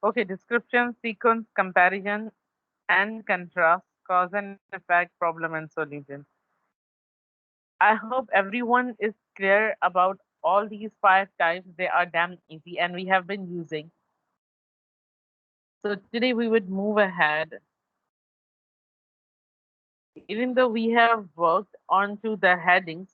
Okay, description, sequence, comparison, and contrast, cause and effect, problem, and solution. I hope everyone is clear about all these five types. They are damn easy and we have been using. So today we would move ahead. Even though we have worked onto the headings,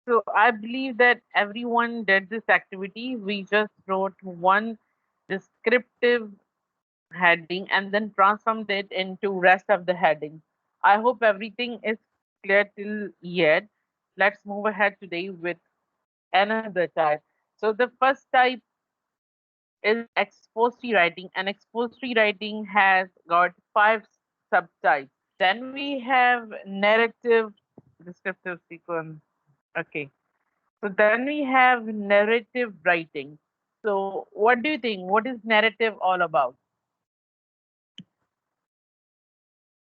so I believe that everyone did this activity. We just wrote one descriptive heading and then transformed it into rest of the headings. I hope everything is clear till yet. Let's move ahead today with another type. So the first type is expository writing, and expository writing has got five subtypes. Then we have narrative descriptive sequence. Okay. So then we have narrative writing. So what do you think? What is narrative all about?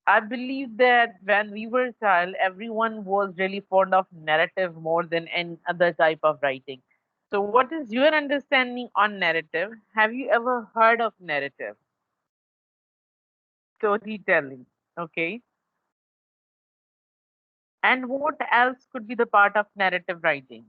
I believe that when we were child, everyone was really fond of narrative more than any other type of writing. So what is your understanding on narrative? Have you ever heard of narrative? Storytelling. Okay. And what else could be the part of narrative writing?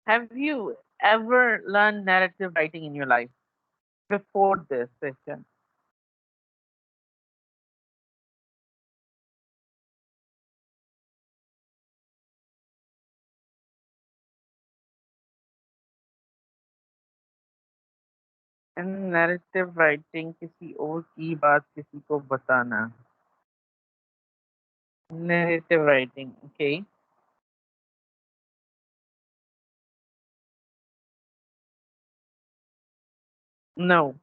Have you ever learned narrative writing in your life before this session? In narrative writing, किसी और की बात किसी को बताना. Narrative writing, okay. No,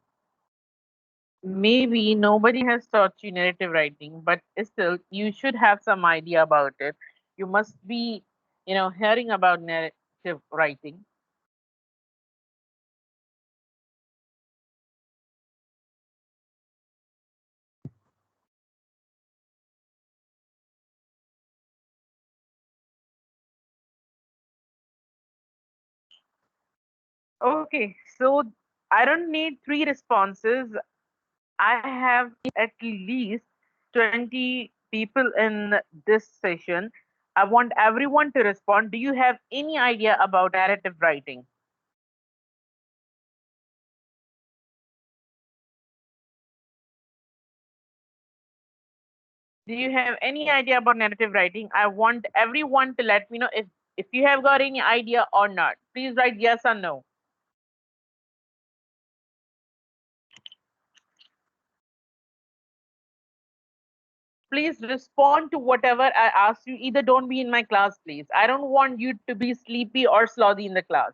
maybe nobody has taught you narrative writing, but still, you should have some idea about it. You must be, hearing about narrative writing. Okay, so I don't need three responses. I have at least 20 people in this session. I want everyone to respond. Do you have any idea about narrative writing? Do you have any idea about narrative writing? I want everyone to let me know if you have got any idea or not. Please write yes or no. Please respond to whatever I ask you. Either don't be in my class, please. I don't want you to be sleepy or slothy in the class.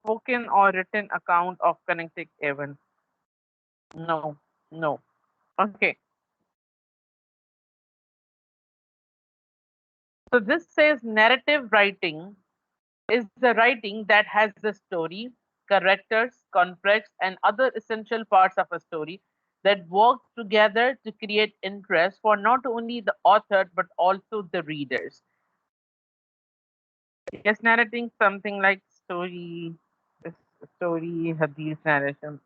Spoken or written account of connected events. No, no. Okay. So this says narrative writing is the writing that has the story, characters, conflicts, and other essential parts of a story that work together to create interest for not only the author but also the readers. Yes, narrating something like story, hadith narration.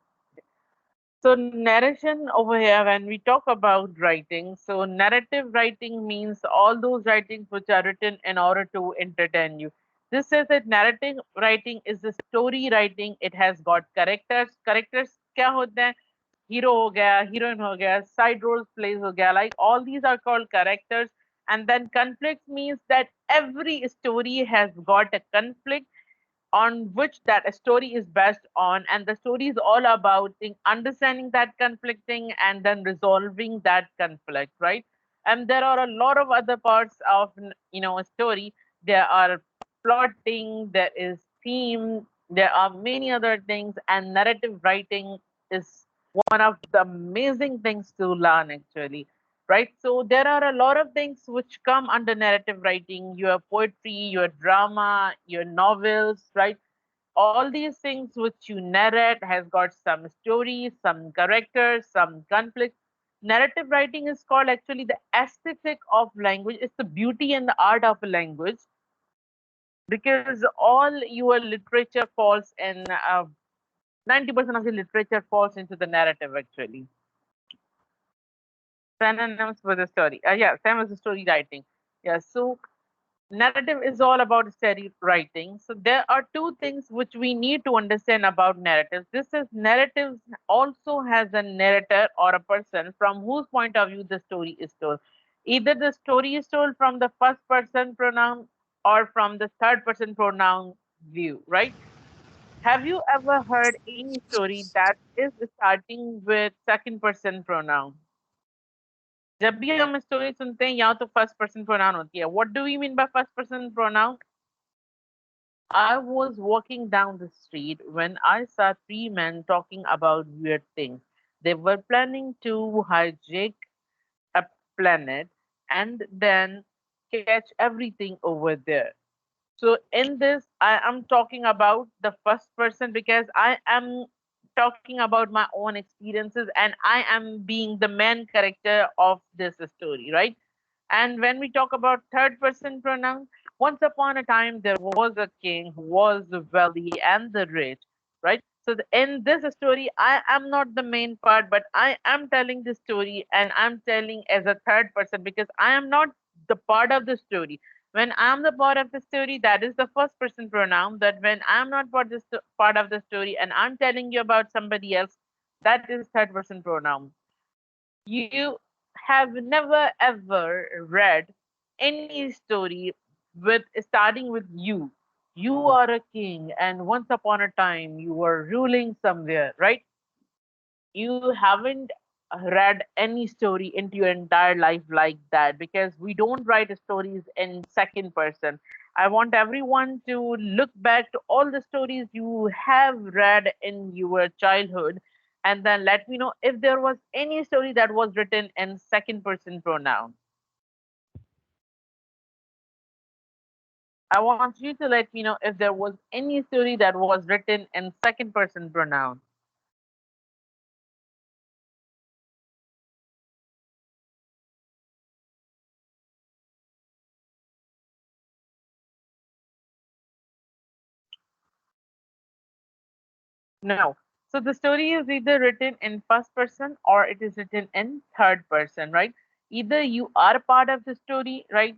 So narration over here, when we talk about writing, so narrative writing means all those writings which are written in order to entertain you. This says that narrative writing is the story writing. It has got characters. Characters क्या होते हैं? Hero हो गया, heroine हो गया, side roles plays हो गया. Like all these are called characters. And then conflict means that every story has got a conflict on which that story is based on, and the story is all about understanding that conflicting and then resolving that conflict, right? And there are a lot of other parts of a story. There are plotting, there is theme, there are many other things, and narrative writing is one of the amazing things to learn actually, right? So there are a lot of things which come under narrative writing: your poetry, your drama, your novels, right? all these things which you narrate has got some story, some characters, some conflict. Narrative writing is called actually the aesthetic of language. It's the beauty and the art of a language because all your literature falls in 90% of the literature falls into the narrative actually. Synonyms for the story. Yeah, same as the story writing. Yeah, so narrative is all about story writing. So there are two things which we need to understand about narratives. This is narratives also has a narrator or a person from whose point of view the story is told. Either the story is told from the first person pronoun or from the third person pronoun view, right? Have you ever heard any story that is starting with second person pronoun? जब भी हम story सुनते हैं या तो first person pronoun होती है. What do we mean by first person pronoun? I was walking down the street when I saw three men talking about weird things. They were planning to hijack a planet and then catch everything over there. So in this, I am talking about the first person because I am talking about my own experiences and I am being the main character of this story, right? And when we talk about third person pronouns, once upon a time there was a king who was the wealthy and the rich, right? So in this story, I am not the main part, but I am telling the story and I'm telling as a third person because I am not the part of the story. When I'm the part of the story, that is the first person pronoun. That when I'm not part of the story and I'm telling you about somebody else, that is third person pronoun. You have never ever read any story with starting with you. You are a king, and once upon a time you were ruling somewhere, right? You haven't read any story into your entire life like that because we don't write stories in second person. I want everyone to look back to all the stories you have read in your childhood and then let me know if there was any story that was written in second person pronoun. I want you to let me know if there was any story that was written in second person pronoun. No. So the story is either written in first person or it is written in third person, right? Either you are part of the story, right?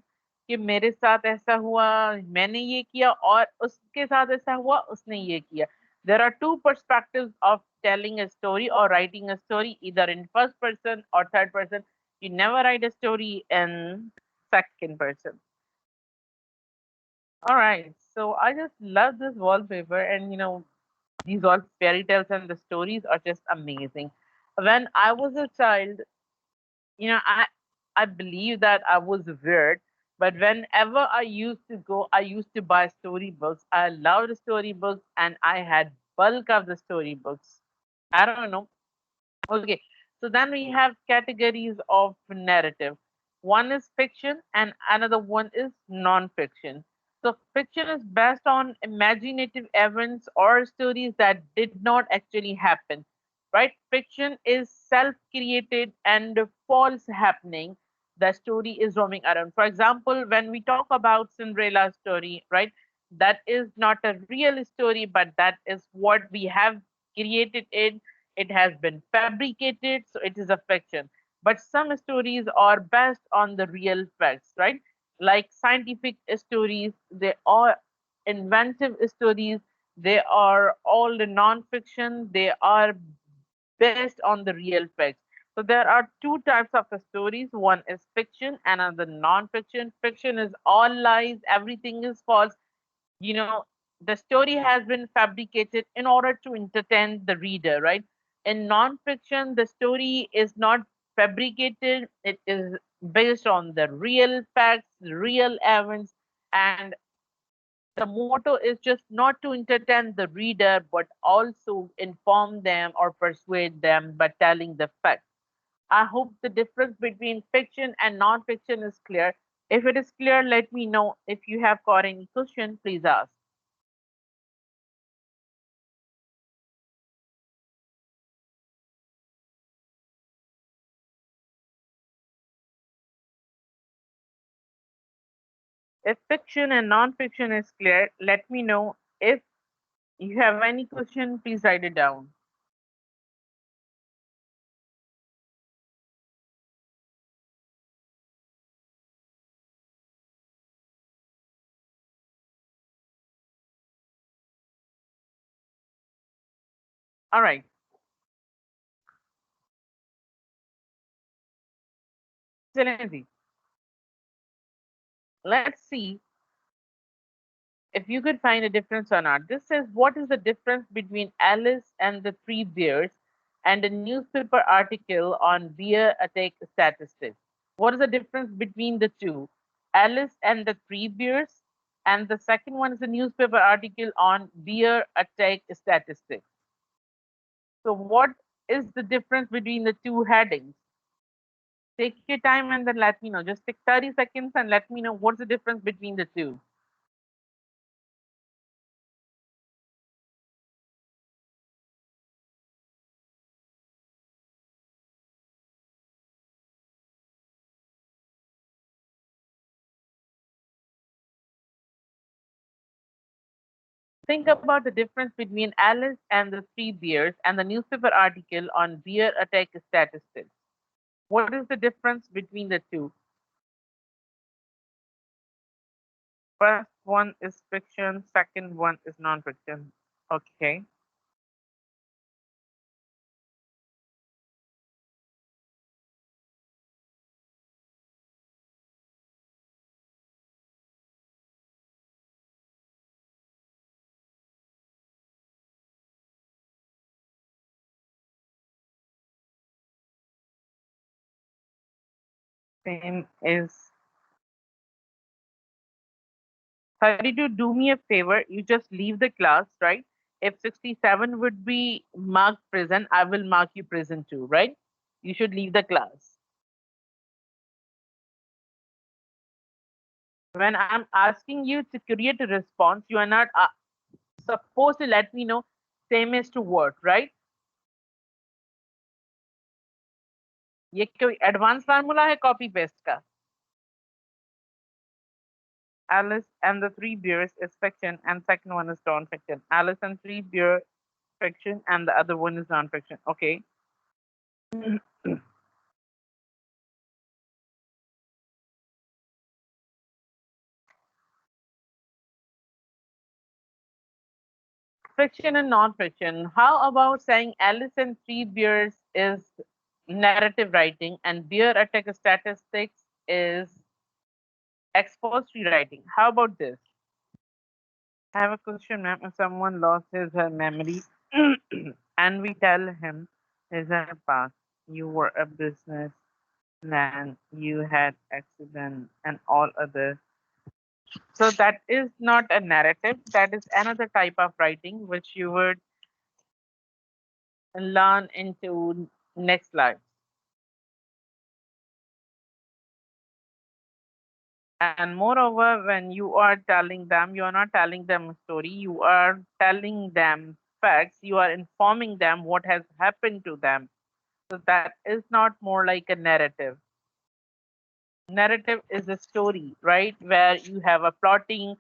कि मेरे साथ ऐसा हुआ, मैंने ये किया और उसके साथ ऐसा हुआ, उसने ये किया. There are two perspectives of telling a story or writing a story, either in first person or third person. You never write a story in second person. All right. So I just love this wallpaper, and these all fairy tales and the stories are just amazing. When I was a child, I believe that I was weird, but whenever I used to go, I used to buy storybooks. I loved storybooks, and I had bulk of the storybooks. I don't know. Okay, so then we have categories of narrative. One is fiction, and another one is non-fiction. So fiction is based on imaginative events or stories that did not actually happen, right? Fiction is self-created and false happening. The story is roaming around. For example, when we talk about Cinderella's story, right? That is not a real story, but that is what we have created it has been fabricated, so it is a fiction. But some stories are based on the real facts, right? Like scientific stories, they are inventive stories, they are all the non-fiction, they are based on the real facts. So there are two types of the stories. One is fiction, and another non-fiction. Fiction is all lies, everything is false. you know the story has been fabricated in order to entertain the reader, right? In non-fiction, the story is not fabricated, it is based on the real facts, real events, and the motto is just not to entertain the reader but also inform them or persuade them by telling the facts. I hope the difference between fiction and non-fiction is clear. If it is clear, let me know. If you have got any question, please ask. If fiction and non-fiction is clear, let me know. If you have any question, please write it down. All right, Lindsay, let's see if you could find a difference or not. This says, what is the difference between Alice and the Three Bears and a newspaper article on beer attack statistics? What is the difference between the two? Alice and the Three Bears, and the second one is a newspaper article on beer attack statistics. So, what is the difference between the two headings? Take your time and then let me know. Just take 30 seconds and let me know what's the difference between the two. Think about the difference between Alice and the Three Bears and the newspaper article on beer attack statistics. What is the difference between the two? First one is fiction, second one is non-fiction. Okay. Same is 32. Do me a favor, you just leave the class, right? If 67 would be marked present, I will mark you present too, right? You should leave the class. When I'm asking you to create a response, you are not supposed to let me know same is to what, right? ये कोई advance formula है copy paste का. Alice and the Three Bears is fiction and second one is non-fiction. Alice and Three Bears fiction and the other one is non-fiction. Okay. Fiction and non-fiction. How about saying Alice and Three Bears is narrative writing and Bear Attack Statistics is expository writing? How about this? I have a question, ma'am. If someone lost his her memory and we tell him his her past, you were a businessman, you had accident and all other. So that is not a narrative. That is another type of writing which you would learn into next life. And moreover, when you are telling them, you are not telling them a story, you are telling them facts, you are informing them what has happened to them. So that is not more like a narrative. Narrative is a story, right? Where you have a plotting.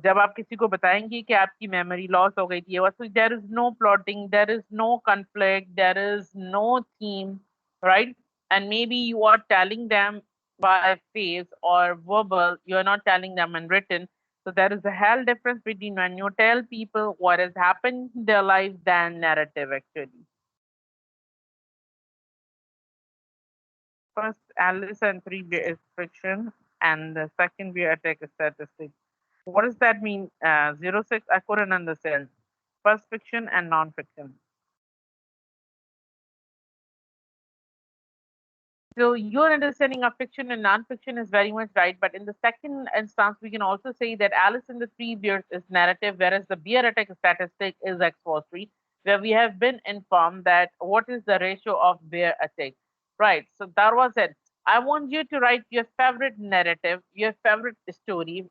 जब आप किसी को बताएंगे कि आपकी memory loss हो गई थी, so there is no plotting, there is no conflict, there is no theme, right? And maybe you are telling them by face or verbal, you are not telling them in written. So there is a hell difference between when you tell people what has happened in their life than narrative actually. First, Alice and Three Bears is fiction, and the second Bear Attack is statistic. What does that mean? 06, I couldn't understand. First fiction and non-fiction. So your understanding of fiction and non-fiction is very much right. But in the second instance, we can also say that Alice in the Three Bears is narrative, whereas the Bear Attack statistic is expository, where we have been informed that what is the ratio of bear attack. Right. So that was it. I want you to write your favorite narrative, your favorite story.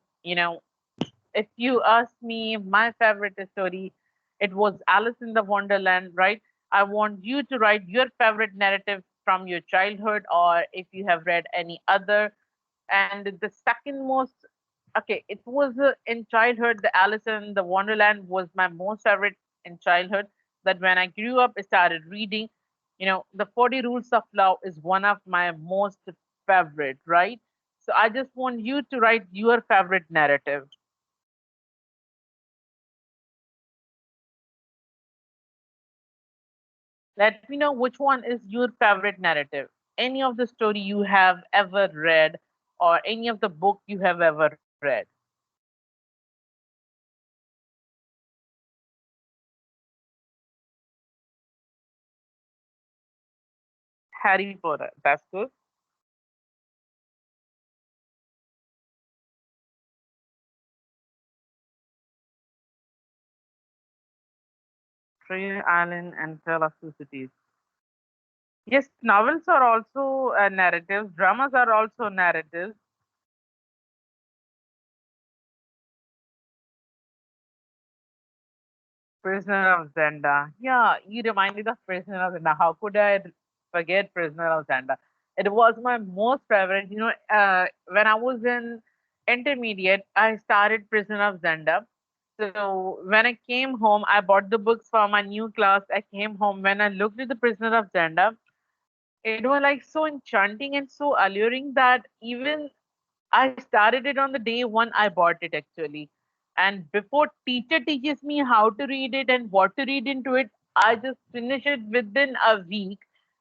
If you ask me my favorite story, it was Alice in the Wonderland, right? I want you to write your favorite narrative from your childhood or if you have read any other. And the second most Okay, it was in childhood. The Alice in the Wonderland was my most favorite in childhood. That when I grew up, I started reading. The 40 Rules of Love is one of my most favorite, right? So I just want you to write your favorite narrative. Let me know which one is your favorite narrative. Any of the story you have ever read, or any of the book you have ever read. Harry Potter. That's good. Treasure Island and Tale of Two Cities. Yes, novels are also narratives. Dramas are also narratives. Prisoner of Zenda. Yeah, you reminded of Prisoner of Zenda. How could I forget Prisoner of Zenda? It was my most favorite. When I was in intermediate, I started Prisoner of Zenda. So when I came home, I bought the books for my new class. I came home. When I looked at the Prisoner of Zenda, it was like so enchanting and so alluring that even I started it on the day one I bought it actually. And before teacher teaches me how to read it and what to read into it, I just finish it within a week.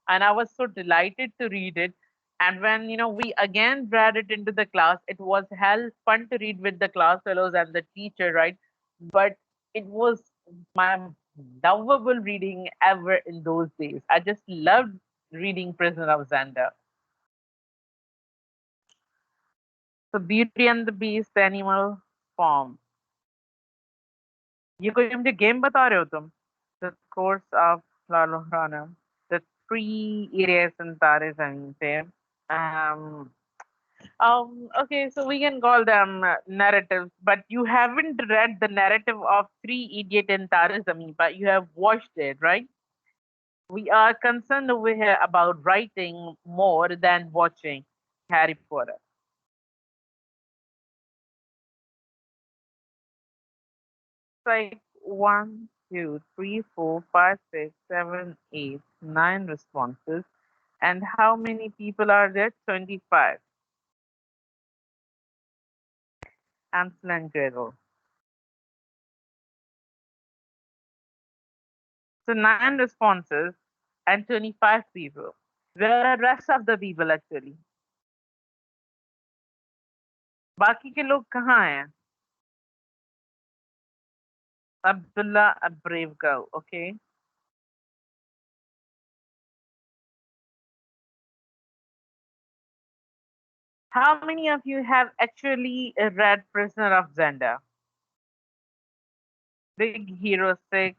And I was so delighted to read it. And when we again brought it into the class, it was hell fun to read with the class fellows and the teacher, right? But it was my lovable reading ever in those days. I just loved reading Prisoner of Xander. So Beauty and the Beast, the animal form. ये कोई मुझे game बता रहे हो तुम? The course of La Lohrana. The three areas in Tare Zameen. Um, okay, so we can call them narratives, but you haven't read the narrative of Three Idiot in Tare Zameen, but you have watched it, right? We are concerned over here about writing more than watching Harry Potter. Like one, two, three, four, five, six, seven, eight, nine responses. And how many people are there? 25. Ansel and Gretel. So nine responses and 25 people. Where are rest of the people actually? बाकी के लोग कहाँ हैं? Abdullah, a brave girl. Okay. How many of you have actually read Prisoner of Zenda? Big Hero 6.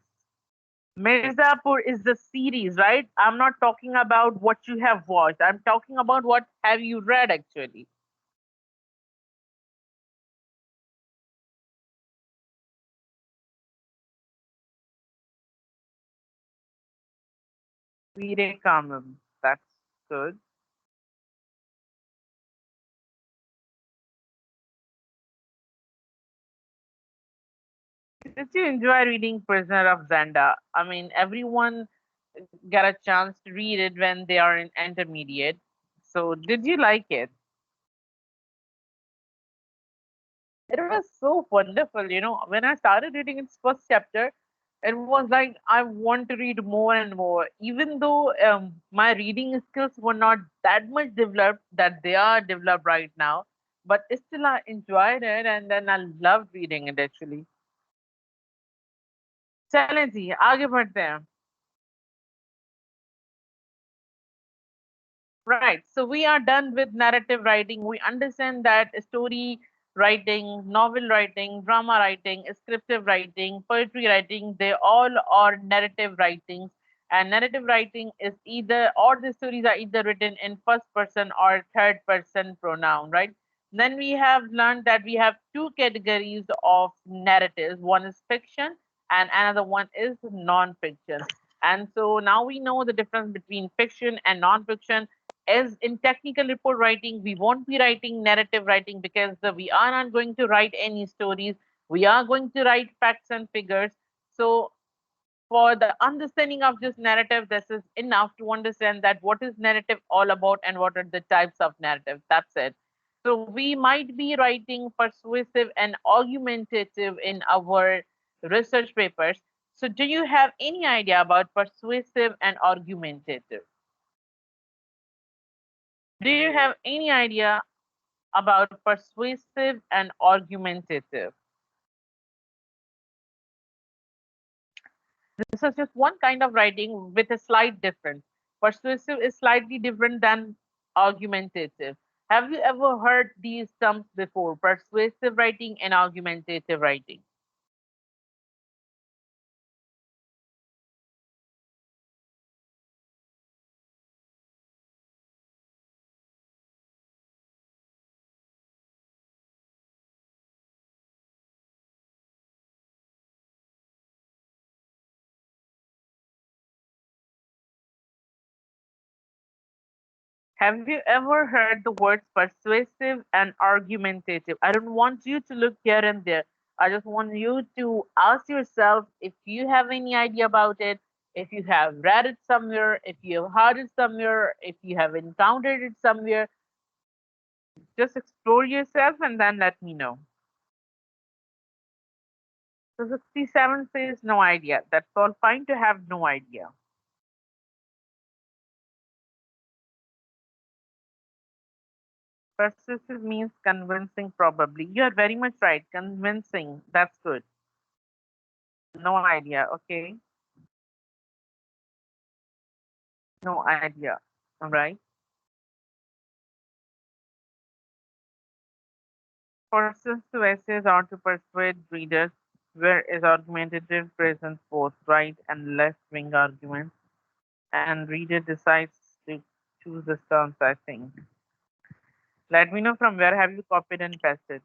Mirzapur is the series, right? I'm not talking about what you have watched. I'm talking about what have you read actually. Veere Kamam. That's good. Did you enjoy reading Prisoner of Zanda? I mean, everyone get a chance to read it when they are in intermediate. So, did you like it? It was so wonderful. When I started reading its first chapter, it was like I want to read more and more. Even though my reading skills were not that much developed that they are developed right now, but still I enjoyed it and then I loved reading it actually. चलें जी आगे बढ़ते हैं. Right. So we are done with narrative writing. We understand that story writing, novel writing, drama writing, scriptive writing, poetry writing, they all are narrative writings. And narrative writing is either, or the stories are either written in first person or third person pronoun, right? Then we have learned that we have two categories of narratives. One is fiction and another one is non-fiction. And so now we know the difference between fiction and non-fiction. as in technical report writing, we won't be writing narrative writing because we are not going to write any stories. We are going to write facts and figures. So for the understanding of this narrative, this is enough to understand that what is narrative all about and what are the types of narrative. That's it. So we might be writing persuasive and argumentative in our research papers. So do you have any idea about persuasive and argumentative? Do you have any idea about persuasive and argumentative? This is just one kind of writing with a slight difference. Persuasive is slightly different than argumentative. Have you ever heard these terms before? Persuasive writing and argumentative writing. Have you ever heard the words persuasive and argumentative? I don't want you to look here and there. I just want you to ask yourself if you have any idea about it, if you have read it somewhere, if you have heard it somewhere, if you have encountered it somewhere. Just explore yourself and then let me know. So 67 says no idea. That's all fine to have no idea. Persuasive means convincing, probably. You are very much right. Convincing. That's good. No idea. Okay. No idea. All right. Persuasive essays are to persuade readers, whereas argumentative presents both right and left wing arguments, and reader decides to choose the stance, I think. Let me know from where have you copied and pasted.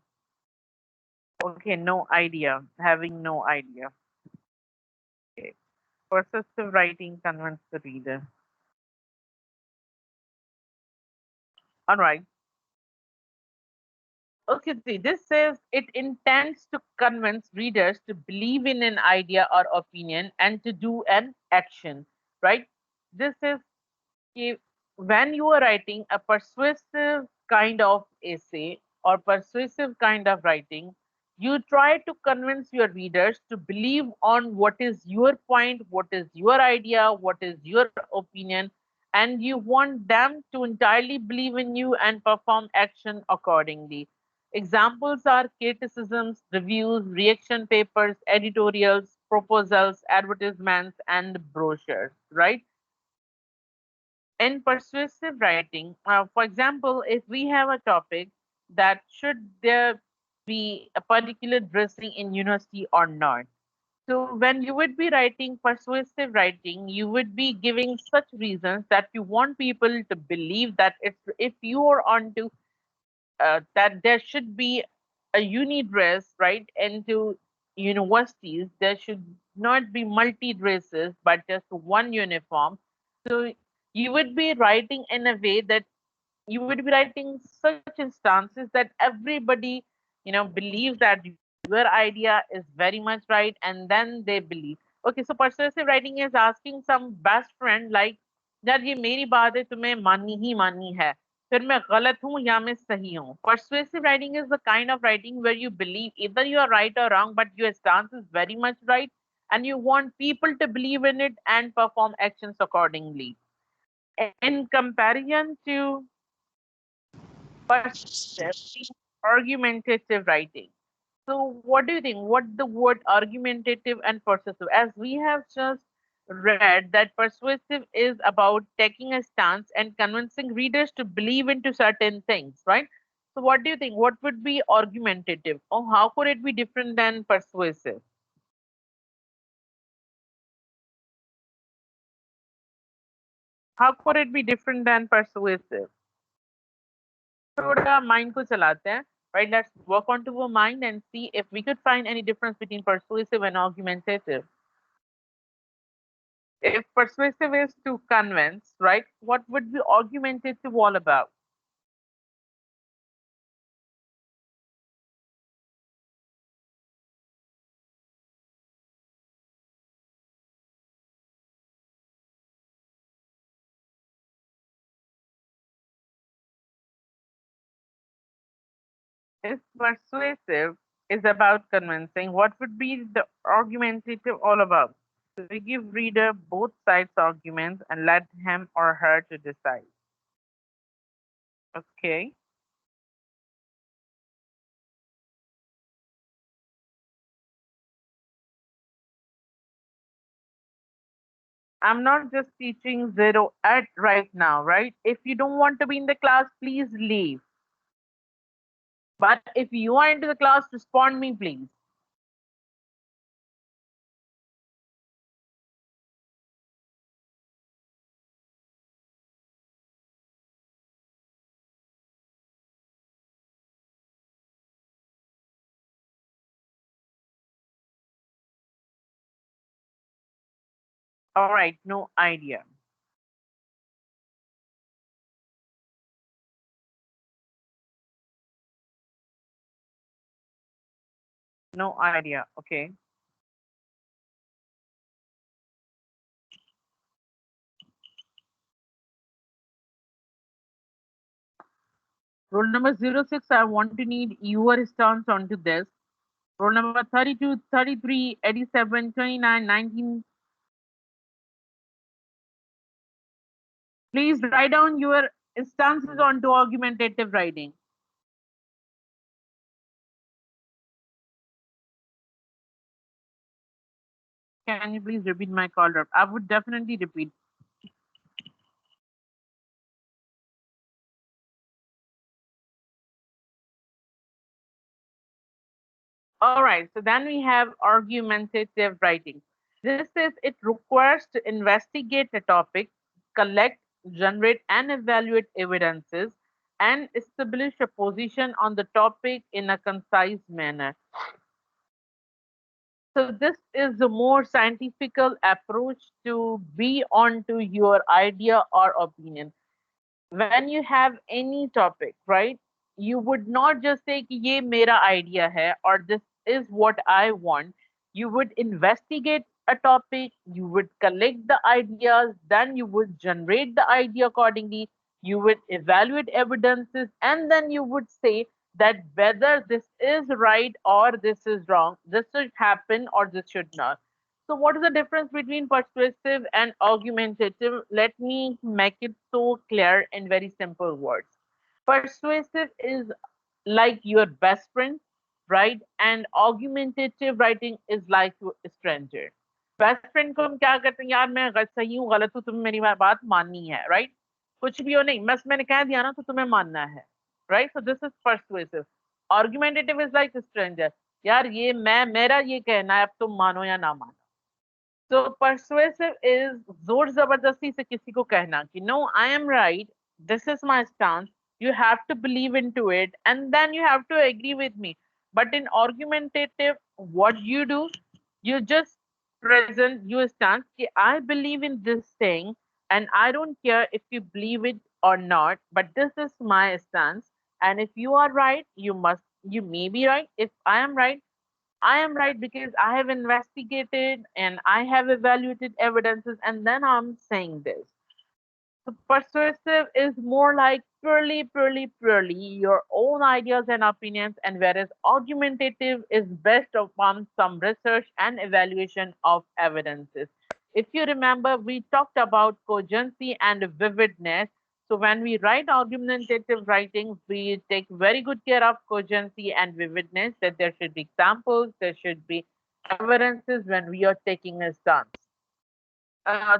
Okay, no idea. Having no idea. Okay. Persuasive writing convinces the reader. All right. Okay, see, this says it intends to convince readers to believe in an idea or opinion and to do an action, right? This is if when you are writing a persuasive kind of essay or persuasive kind of writing, you try to convince your readers to believe on what is your point, what is your idea, what is your opinion, and you want them to entirely believe in you and perform action accordingly. Examples are criticisms, reviews, reaction papers, editorials, proposals, advertisements, and brochures, right? In persuasive writing, for example, if we have a topic that should there be a particular dressing in university or not. So when you would be writing persuasive writing, you would be giving such reasons that you want people to believe that if you are onto that there should be a uni dress, right? Into universities, there should not be multi dresses, but just one uniform. So you would be writing in a way that you would be writing such instances that everybody, believes that your idea is very much right, and then they believe. Okay, so persuasive writing is asking some best friend like, यार ये मेरी बात है तुम्हें माननी ही माननी है फिर मैं गलत हूँ या मैं सही हूँ. Persuasive writing is the kind of writing where you believe either you are right or wrong, but your stance is very much right, and you want people to believe in it and perform actions accordingly. In comparison to persuasive, argumentative writing. So, what do you think? What the word argumentative and persuasive? As we have just read that persuasive is about taking a stance and convincing readers to believe into certain things, right? So, what do you think? What would be argumentative? Or how could it be different than persuasive? How could it be different than persuasive? थोड़ा mind को चलाते हैं, right? Let's work onto our mind and see if we could find any difference between persuasive and argumentative. If persuasive is to convince, right, what would be argumentative all about? If persuasive is about convincing, what would be the argumentative all about? So we give reader both sides arguments and let him or her to decide. Okay. I'm not just teaching zero at right now, right? If you don't want to be in the class, please leave. But if you are into the class, respond me, please. All right, no idea. No idea. Okay. Roll number 06, I want to need your stance onto this. Roll number 32, 33, 87, 29, 19. Please write down your stances onto argumentative writing. Can you please repeat my call up? I would definitely repeat. All right, so then we have argumentative writing. This is it requires to investigate a topic, collect, generate, and evaluate evidences, and establish a position on the topic in a concise manner. So this is the more scientifical approach to be onto your idea or opinion. When you have any topic, right, you would not just say कि ये मेरा idea है or this is what I want. You would investigate a topic, you would collect the ideas, then you would generate the idea accordingly, you would evaluate evidences, and then you would say that whether this is right or this is wrong, this should happen or this should not. So, what is the difference between persuasive and argumentative? Let me make it so clear in very simple words. Persuasive is like your best friend, right? And argumentative writing is like a stranger. Best friend को हम क्या करते हैं, यार मैं सही हूँ गलत हूँ, तुम्हें मेरी बात माननी है, राइट? कुछ भी हो नहीं, बस मैंने कह दिया ना तो तुम्हें मानना है, right? So this is persuasive. Argumentative is like stranger. यार ये मैं मेरा ये कहना है, अब तुम मानो या ना मानो. So persuasive is जोर जबरदस्ती से किसी को कहना कि no, I am right, this is my stance, you have to believe into it, and then you have to agree with me. But in argumentative, what you do, you just present your stance कि I believe in this thing, and I don't care if you believe it or not, but this is my stance, and if you are right, you may be right. If I am right, I am right because I have investigated and I have evaluated evidences, and then I'm saying this. So persuasive is more like purely your own ideas and opinions, and whereas argumentative is based upon some research and evaluation of evidences. If you remember, we talked about cogency and vividness. So when we write argumentative writing, we take very good care of cogency and vividness, that there should be examples, there should be evidences when we are taking a stance. Uh,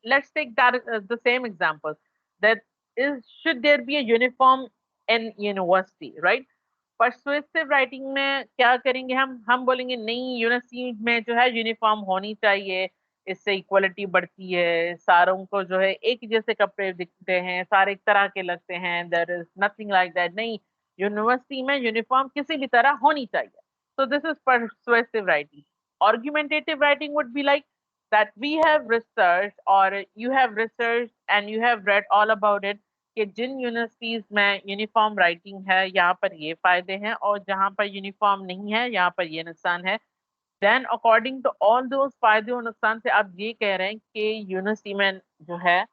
let's take that the same example, that is should there be a uniform in university, right? Persuasive writing में क्या करेंगे, हम बोलेंगे नहीं, university में जो है uniform होनी चाहिए, इससे इक्वलिटी बढ़ती है, सारों को जो है एक ही जैसे कपड़े दिखते हैं, सारे एक तरह के लगते हैं, there is nothing like that. नहीं, यूनिवर्सिटी में यूनिफॉर्म किसी भी तरह होनी चाहिए. So this is persuasive writing. Argumentative writing would be like that we have researched or you have researched and you have read all about it कि जिन universities में uniform writing है यहाँ पर ये फायदे हैं और जहाँ पर यूनिफॉर्म नहीं है यहाँ पर ये नुकसान है then according to all those फायदे और नुकसान से आप ये कह रहे हैं कि यूनिवर्सिटी में जो है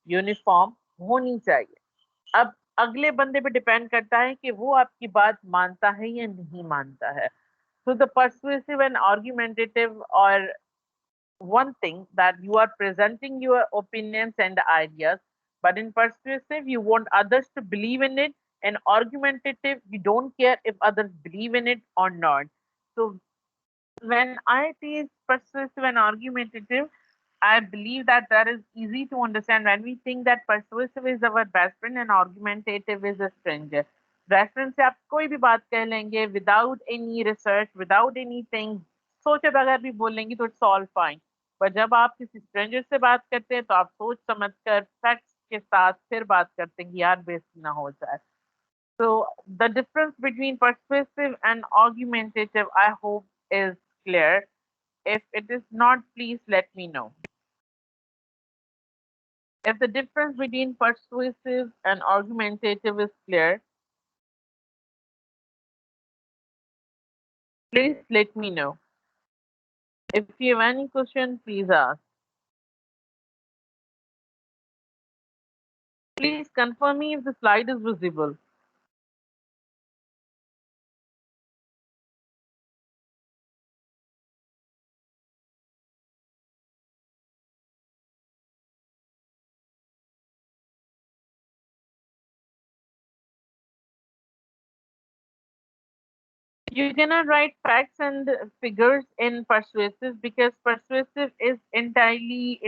यूनिफॉर्म होनी चाहिए अब अगले बंदे पे डिपेंड करता है कि वो आपकी बात मानता है या नहीं मानता है so the persuasive and argumentative or one thing that you are presenting your opinions and ideas but in persuasive you want others to believe in it and argumentative you don't care if others believe in it or not so when I teach persuasive and argumentative, I believe that that is easy to understand when we think that persuasive is our best friend and argumentative is a stranger. Best friend से आप कोई भी बात कह लेंगे without any research, without anything, सोचे बगैर भी बोल लेंगे तो it's all fine. पर जब आप किसी stranger से बात करते हैं तो आप सोच समझ कर facts के साथ फिर बात करते हैं कि यार बेइज्जती ना हो जाए. So the difference between persuasive and argumentative, I hope, is clear. If it is not, please let me know. If the difference between persuasive and argumentative is clear, please let me know. If you have any question, please ask. Please confirm me if the slide is visible. You cannot write facts and figures in persuasive because persuasive is entirely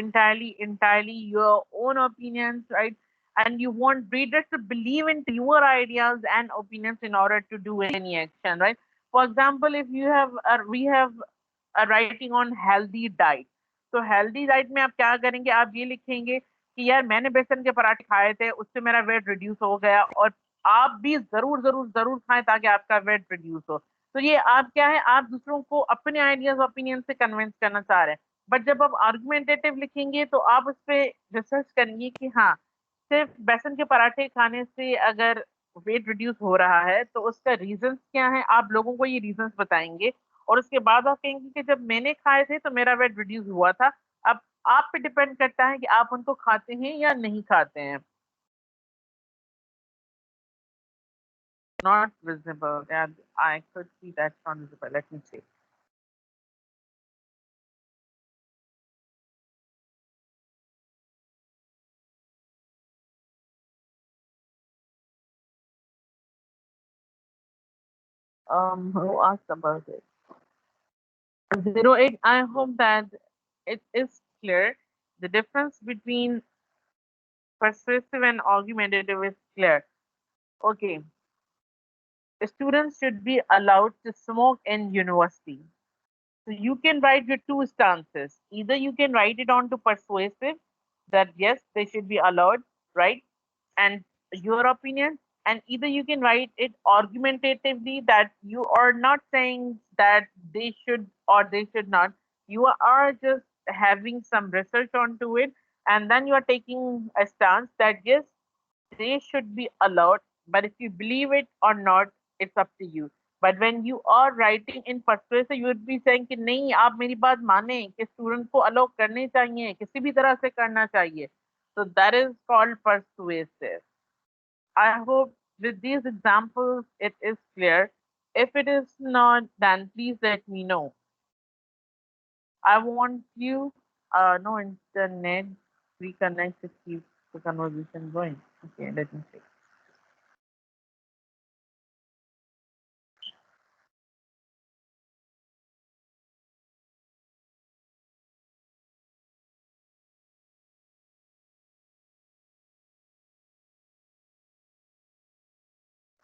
your own opinions, right? And you want readers to believe into your ideas and opinions in order to do any action, right? For example, if you have we have a writing on healthy diet. तो healthy diet में आप क्या करेंगे आप ये लिखेंगे कि यार मैंने बेसन के पराठे खाए थे उससे मेरा वेट रिड्यूस हो गया और आप भी जरूर जरूर जरूर खाएं ताकि आपका वेट रिड्यूस हो तो ये आप क्या है आप दूसरों को अपने आइडियाज ओपिनियन से कन्विंस करना चाह रहे हैं बट जब आप आर्गुमेंटेटिव लिखेंगे तो आप उस पर रिसर्च करेंगे कि हाँ सिर्फ बेसन के पराठे खाने से अगर वेट रिड्यूस हो रहा है तो उसका रीजंस क्या है आप लोगों को ये रीजंस बताएंगे और उसके बाद आप कहेंगे कि जब मैंने खाए थे तो मेरा वेट रिड्यूस हुआ था अब आप पे डिपेंड करता है कि आप उनको खाते हैं या नहीं खाते हैं not visible yeah I could see that's not visible let me see who asked about it 08 I hope that it is clear the difference between persuasive and argumentative is clear okay students should be allowed to smoke in university. So you can write your two stances. Either you can write it on to persuasive that yes, they should be allowed, right? And your opinion. And either you can write it argumentatively that you are not saying that they should or they should not. You are just having some research onto it. And then you are taking a stance that yes, they should be allowed, but if you believe it or not, it's up to you. But when you are writing in persuasive, you would be saying कि नहीं आप मेरी बात माने कि student को allow करने चाहिए किसी भी तरह से करना चाहिए. So that is called persuasive. I hope with these examples it is clear. If it is not, then please let me know. I want you, no internet, reconnect to keep the conversation going. Okay, let me see.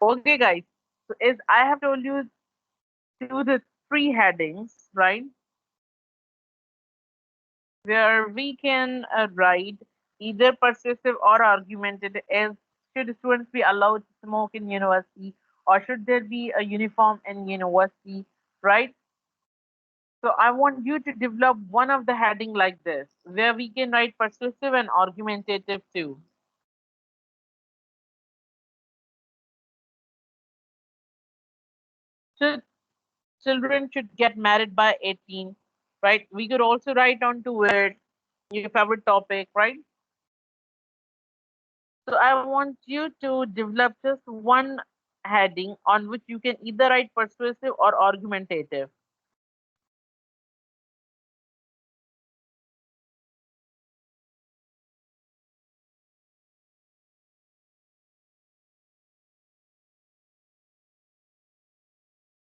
Okay, guys. So as I have told you to the three headings, right? Where we can write either persuasive or argumentative as should students be allowed to smoke in university or should there be a uniform in university, right? So I want you to develop one of the heading like this, where we can write persuasive and argumentative too. So children should get married by 18, right? We could also write onto it your favorite topic, right? So I want you to develop just one heading on which you can either write persuasive or argumentative.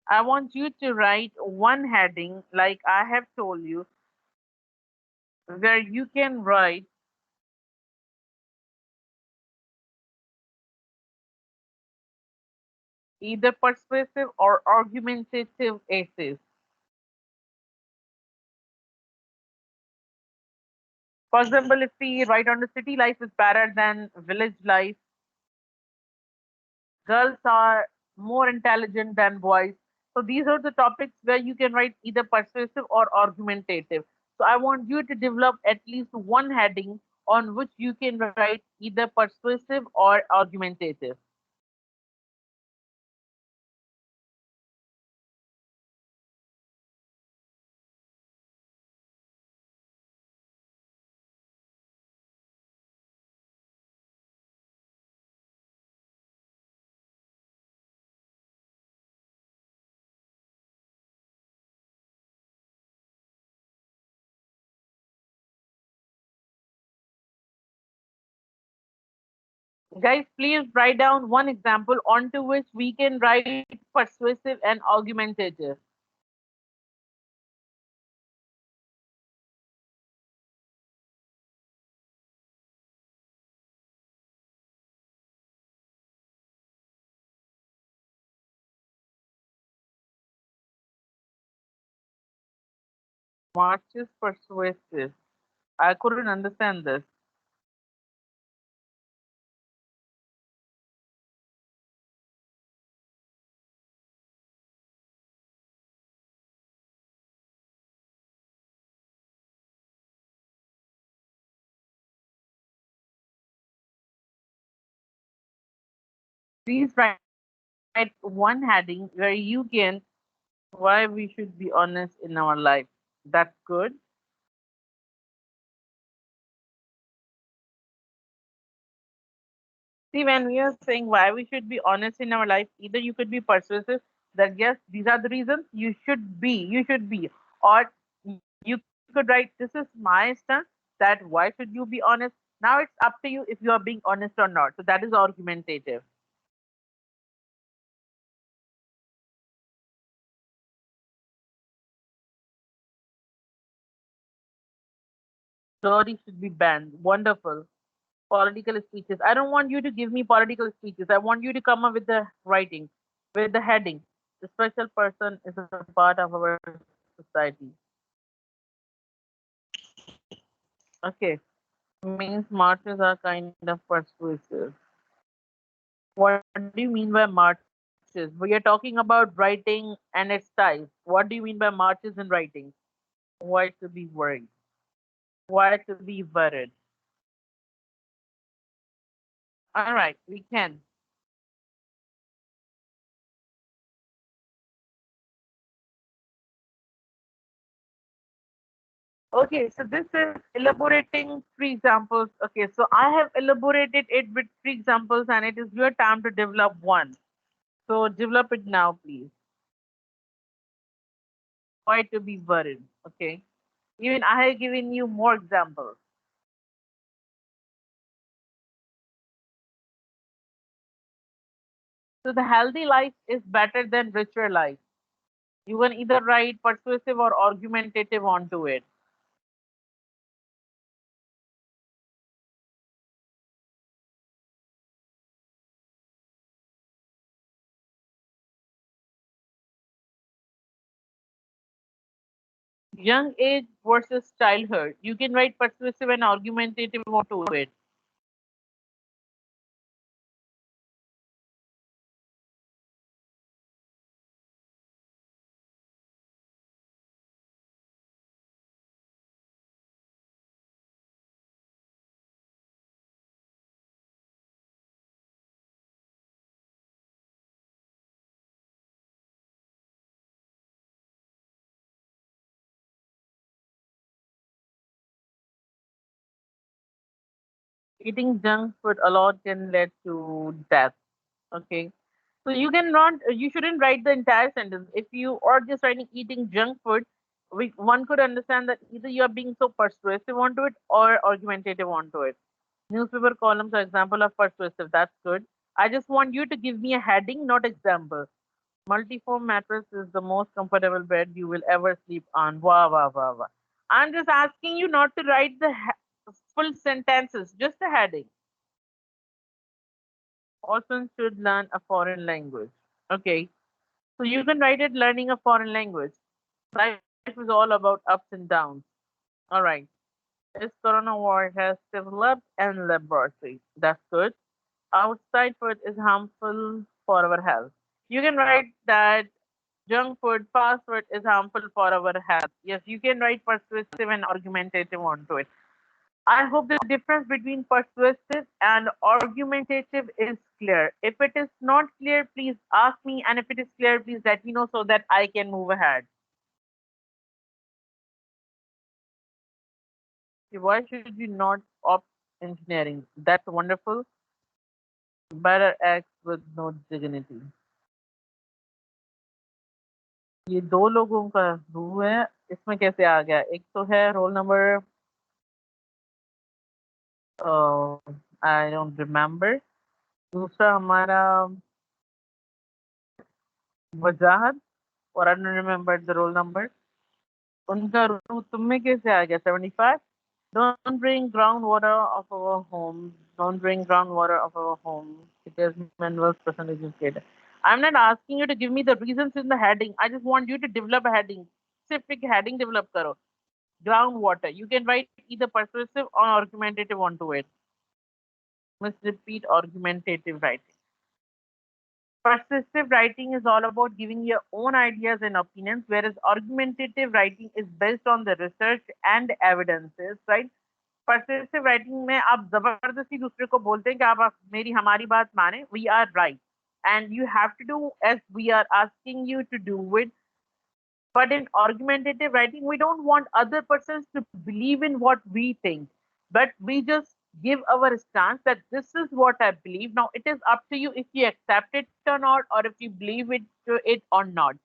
I want you to write one heading, like I have told you, where you can write either persuasive or argumentative essays. For example, if we write on the city life is better than village life, girls are more intelligent than boys. So these are the topics where you can write either persuasive or argumentative. So I want you to develop at least one heading on which you can write either persuasive or argumentative. Guys, please write down one example onto which we can write persuasive and argumentative. March is persuasive. I couldn't understand this. Please write one heading where you can why we should be honest in our life. That's good. See, when we are saying why we should be honest in our life, either you could be persuasive that yes, these are the reasons you should be, or you could write, this is my stance that why should you be honest? Now it's up to you if you are being honest or not. So that is argumentative. Sorry should be banned. Wonderful. Political speeches. I don't want you to give me political speeches. I want you to come up with the writing, with the heading. The special person is a part of our society. Okay. Means marches are kind of persuasive. What do you mean by marches? We are talking about writing and its type. What do you mean by marches in writing? Why to be worried? Why to be worried? All right, we can. Okay, so this is elaborating three examples. Okay, so I have elaborated it with three examples, and it is your time to develop one. So develop it now, please. Why to be worried? Okay. Even I have given you more examples. So the healthy life is better than richer life. You can either write persuasive or argumentative onto it. Young age versus childhood. You can write persuasive and argumentative onto it. Eating junk food a lot can lead to death. Okay. So you shouldn't write the entire sentence. If you are just writing eating junk food, one could understand that either you are being so persuasive onto it or argumentative onto it. Newspaper columns are example of persuasive. That's good. I just want you to give me a heading, not example. Multiform mattress is the most comfortable bed you will ever sleep on. Wow, wow, wow, wow. I'm just asking you not to write the full sentences, just a heading. Orphans should learn a foreign language. Okay, so you can write it learning a foreign language. Life is all about ups and downs. All right. This coronavirus has developed in laboratory. That's good. Outside food is harmful for our health. You can write that junk food, fast food is harmful for our health. Yes, you can write persuasive and argumentative onto it. I hope the difference between persuasive and argumentative is clear. If it is not clear, please ask me, and if it is clear, please let me know so that I can move ahead. Why should you not opt engineering? That's wonderful. Better acts with no dignity. ये दो लोगों का रू है इसमें कैसे आ गया एक तो है roll number I don't remember दूसरा हमारा वजाहत और I don't remember the roll number उनका रू तुम में कैसे आ गया 75 don't bring groundwater of our home don't bring groundwater of our home because minerals percentage is greater. I'm not asking you to give me the reasons in the heading. I just want you to develop a heading, specific heading develop karo. Groundwater, you can write either persuasive or argumentative onto it. Must repeat argumentative writing. Persuasive writing is all about giving your own ideas and opinions, whereas argumentative writing is based on the research and evidences, right? Persuasive writing में आप जबरदस्ती दूसरे को बोलते हैं कि आप मेरी हमारी बात माने, we are right, and you have to do as we are asking you to do it. But in argumentative writing, we don't want other persons to believe in what we think, but we just give our stance that this is what I believe. Now it is up to you if you accept it or not, or if you believe it or not.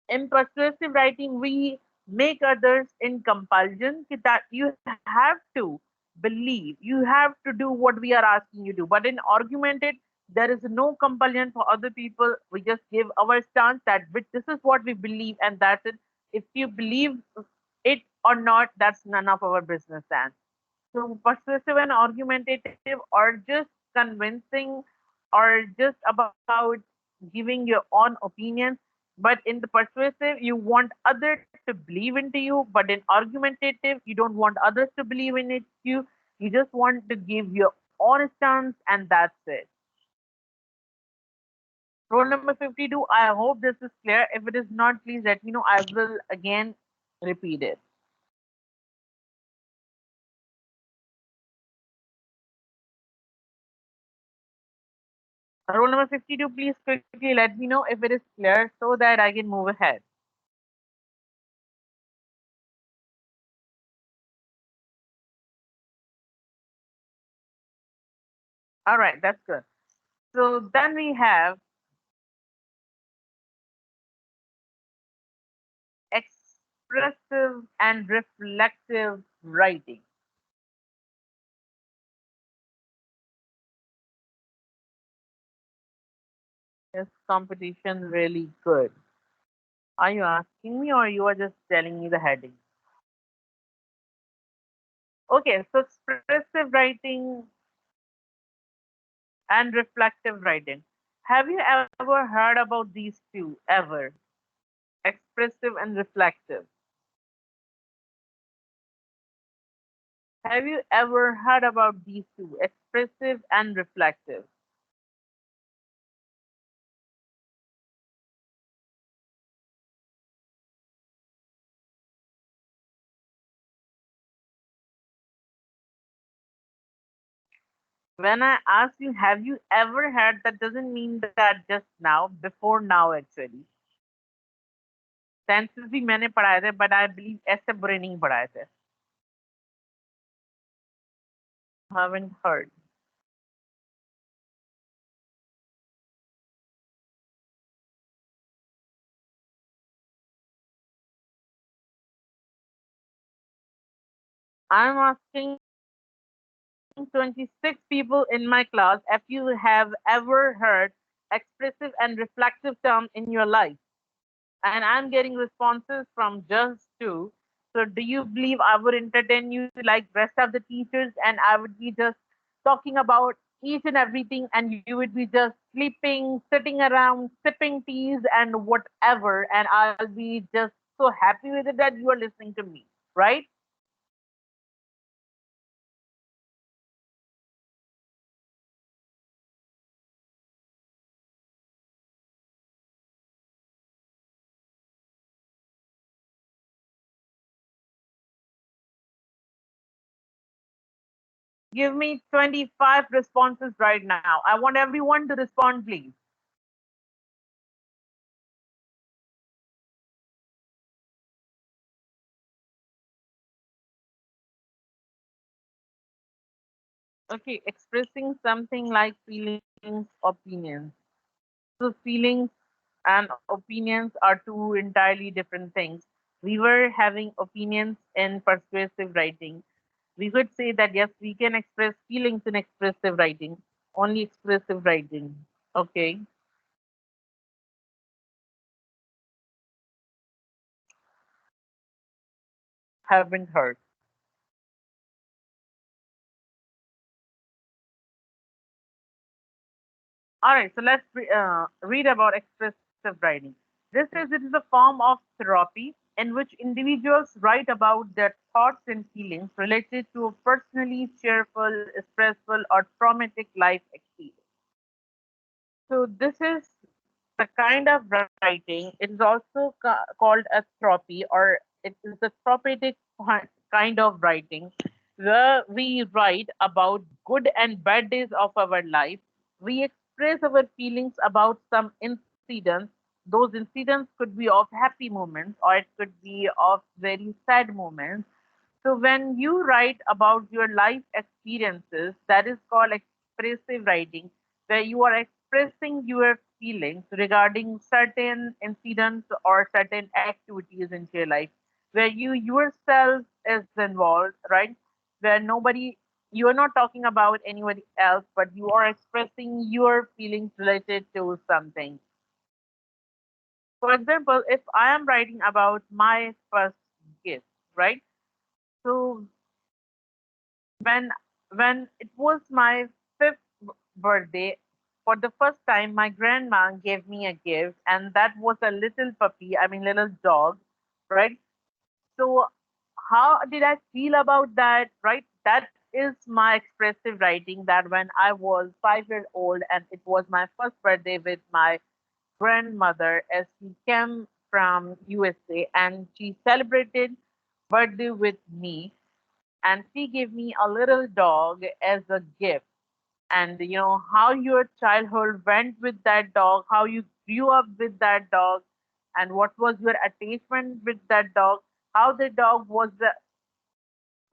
In persuasive writing, we make others in compulsion that you have to believe, you have to do what we are asking you to. But in argumented, there is no compulsion for other people. We just give our stance that this is what we believe, and that's it. If you believe it or not, that's none of our business then. So persuasive and argumentative are just convincing or just about giving your own opinions. But in the persuasive, you want others to believe into you. But in argumentative, you don't want others to believe in it. You just want to give your own stance, and that's it. Rule number 52. I hope this is clear. If it is not, please let me know. I will again repeat it. Rule number 52, please quickly let me know if it is clear so that I can move ahead. All right, that's good. So then we have expressive and reflective writing. Is competition really good? Are you asking me or you are just telling me the heading? Okay, so expressive writing and reflective writing. Have you ever heard about these two ever? Expressive and reflective. Have you ever heard about these two, expressive and reflective? When I ask you, have you ever heard, that doesn't mean that just now, before now actually. Tenses भी मैंने पढ़ाए थे, but I believe ऐसे बुरे नहीं पढ़ाए थे. Haven't heard. I'm asking 26 people in my class if you have ever heard expressive and reflective term in your life. And I'm getting responses from just two. So do you believe I would entertain you like rest of the teachers and I would be just talking about each and everything and you would be just sleeping, sitting around, sipping teas and whatever and I'll be just so happy with it that you are listening to me, right? Give me 25 responses right now. I want everyone to respond, please. Okay, expressing something like feelings, opinions. So, feelings and opinions are two entirely different things. We were having opinions in persuasive writing. We could say that yes, we can express feelings in expressive writing, only expressive writing. Okay, haven't heard. All right, so let's read about expressive writing. This is it is a form of therapy in which individuals write about their thoughts and feelings related to a personally cheerful, stressful, or traumatic life experience. So this is the kind of writing. It is also called a trophy, or it is a therapeutic kind of writing, where we write about good and bad days of our life. We express our feelings about some incidents. Those incidents could be of happy moments, or it could be of very sad moments. So when you write about your life experiences, that is called expressive writing, where you are expressing your feelings regarding certain incidents or certain activities in your life, where you yourself is involved, right? Where nobody, you are not talking about anybody else, but you are expressing your feelings related to something. For example, if I am writing about my first gift, right? So when when it was my fifth birthday, for the first time my grandma gave me a gift and that was a little puppy, I mean little dog, right? So how did I feel about that, right? That is my expressive writing, that when I was 5 years old and it was my first birthday with my grandmother, as she came from USA and she celebrated birthday with me, and she gave me a little dog as a gift. And you know how your childhood went with that dog, how you grew up with that dog, and what was your attachment with that dog, how the dog was the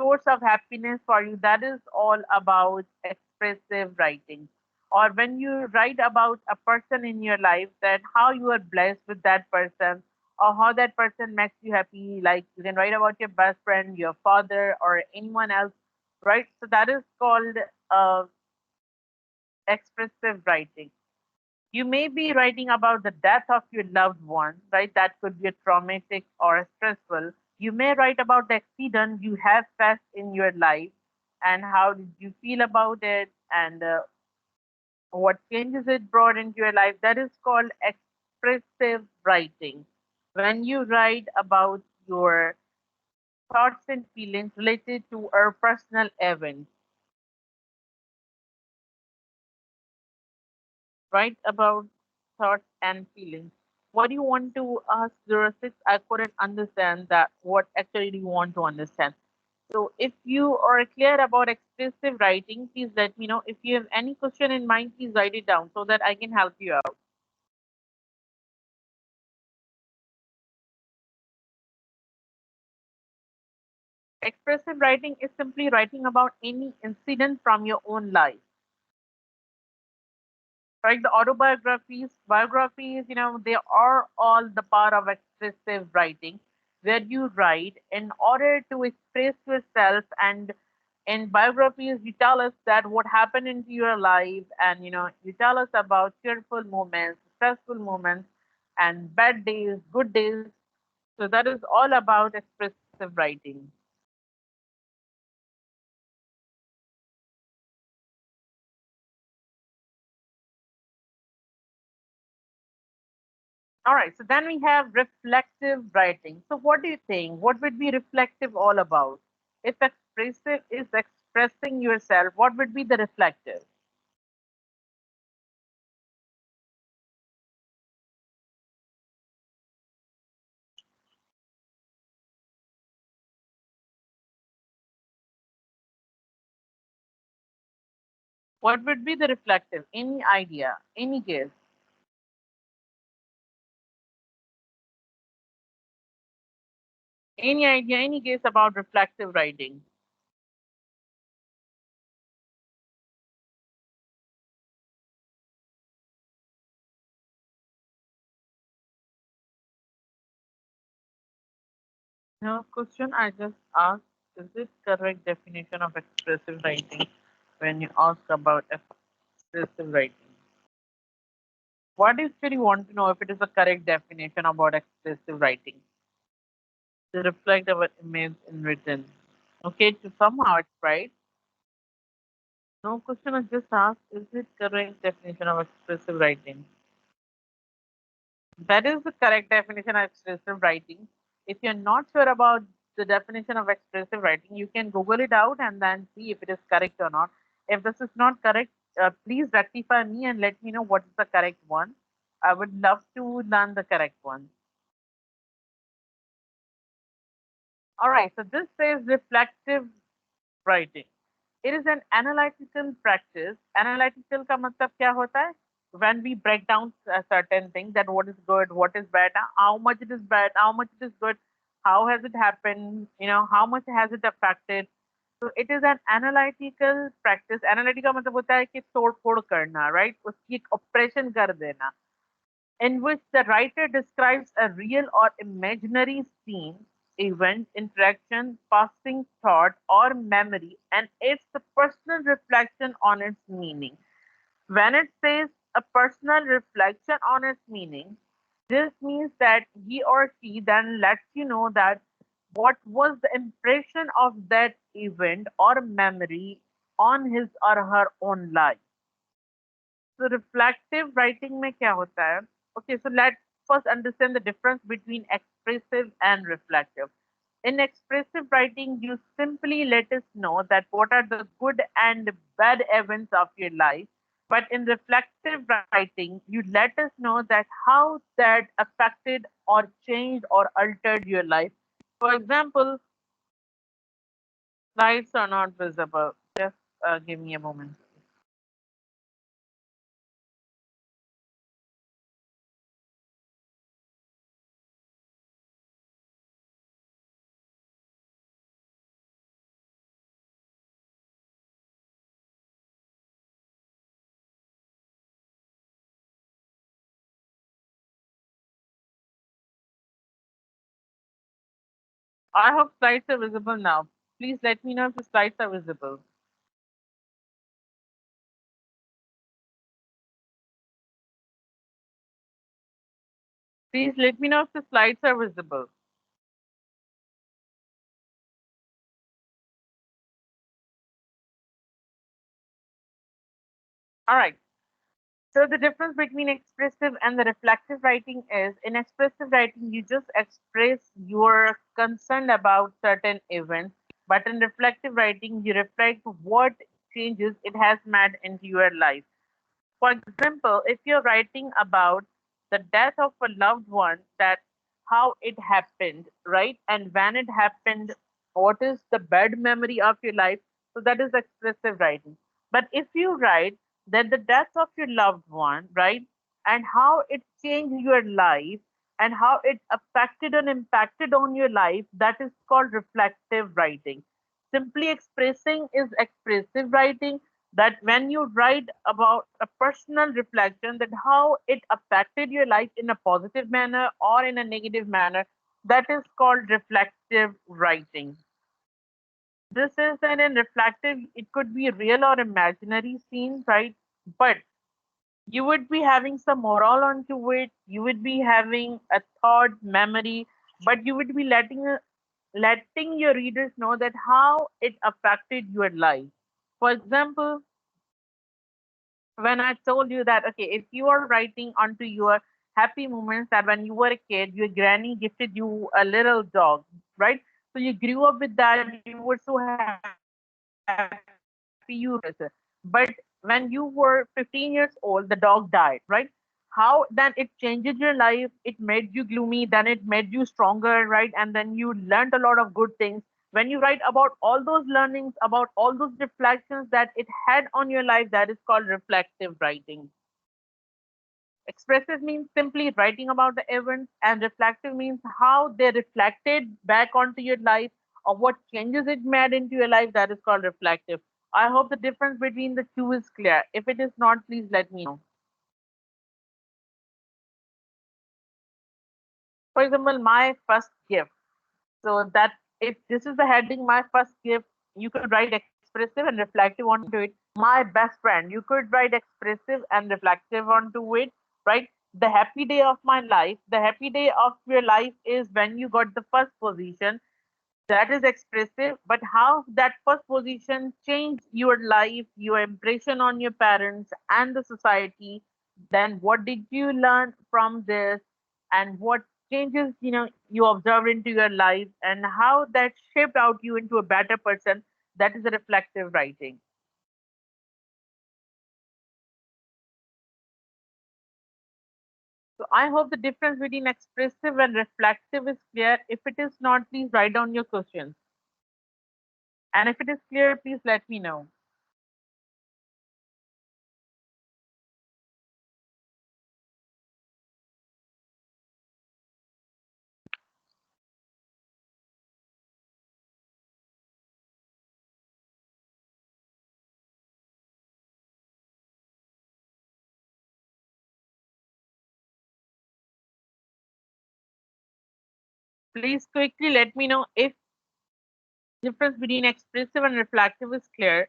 source of happiness for you. That is all about expressive writing. Or when you write about a person in your life, that how you are blessed with that person, or how that person makes you happy. Like you can write about your best friend, your father, or anyone else, right? So that is called uh, expressive writing. You may be writing about the death of your loved one, right? That could be a traumatic or stressful. You may write about the accident you have faced in your life and how did you feel about it and what changes it brought into your life. That is called expressive writing. When you write about your thoughts and feelings related to a personal event, write about thoughts and feelings. What do you want to ask 06? I couldn't understand that. What actually do you want to understand? So, if you are clear about expressive writing, please let me know. If you have any question in mind, please write it down so that I can help you out. Expressive writing is simply writing about any incident from your own life. Right? The autobiographies, biographies, they are all the part of expressive writing. where you write in order to express yourself, and in biographies you tell us that what happened into your life, and you tell us about cheerful moments, stressful moments, and bad days, good days. So that is all about expressive writing. All right, so then we have reflective writing. So what do you think? What would be reflective all about? If expressive is expressing yourself, what would be the reflective? What would be the reflective? Any idea? Any guess? Any idea? Any guess about reflective writing? No question I just asked, is it correct definition of expressive writing when you ask about expressive writing? What is really want to know if it is a correct definition about expressive writing? To reflect our image in written. Okay, to somehow it's right. No question I just asked, is it correct definition of expressive writing? That is the correct definition of expressive writing. If you're not sure about the definition of expressive writing, you can Google it out and then see if it is correct or not. If this is not correct, please rectify me and let me know what is the correct one. I would love to learn the correct one. All right, so this says reflective writing. It is an analytical practice. Analytical का मतलब क्या होता है? When we break down a certain thing, that what is good, what is bad, how much it is bad, how much it is good, how has it happened, how much has it affected. So it is an analytical practice. Analytic का मतलब होता है कि तोड़ फोड़ करना, right? उसकी एक operation कर देना, in which the writer describes a real or imaginary scene, event, interaction, passing thought, or memory, and it's a personal reflection on its meaning. When it says a personal reflection on its meaning, this means that he or she then lets you know that what was the impression of that event or memory on his or her own life. So reflective writing में क्या होता है? Okay, so let's first understand the difference between expressive and reflective. In expressive writing, you simply let us know that what are the good and bad events of your life. But in reflective writing, you let us know that how that affected or changed or altered your life. For example, slides are not visible. Just give me a moment. I hope slides are visible now. Please let me know if the slides are visible. Please let me know if the slides are visible. All right. So the difference between expressive and the reflective writing is in expressive writing, you just express your concern about certain events, but in reflective writing, you reflect what changes it has made into your life. For example, if you're writing about the death of a loved one, that how it happened, right? And when it happened, what is the bad memory of your life? So that is expressive writing. But if you write that the death of your loved one, right? And how it changed your life and how it affected and impacted on your life, that is called reflective writing. Simply expressing is expressive writing, that when you write about a personal reflection that how it affected your life in a positive manner or in a negative manner, That is called reflective writing. This is an in reflective, it could be real or imaginary scene, right? But you would be having some moral onto it, you would be having a thought, memory, but you would be letting your readers know that how it affected your life. For example, when I told you that, okay, if you are writing onto your happy moments that when you were a kid, your granny gifted you a little dog, right? So you grew up with that, you were so happy, you loved it. But when you were 15 years old, the dog died, right? How then it changes your life, it made you gloomy, then it made you stronger, right? And then you learned a lot of good things. When you write about all those learnings, about all those reflections that it had on your life, that is called reflective writing. Expressive means simply writing about the events, and reflective means how they reflected back onto your life or what changes it made into your life. That is called reflective. I hope the difference between the two is clear. If it is not, please let me know. For example, my first gift. So that if this is the heading, my first gift, you could write expressive and reflective onto it. My best friend, you could write expressive and reflective onto it, right? The happy day of my life, the happy day of your life is when you got the first position. That is expressive, but how that first position changed your life, your impression on your parents and the society, then what did you learn from this, and what changes you observed into your life, and how that shaped out you into a better person. That is a reflective writing. So I hope the difference between expressive and reflective is clear. If it is not, please write down your questions, and if it is clear, please let me know. Please quickly let me know if difference between expressive and reflective is clear.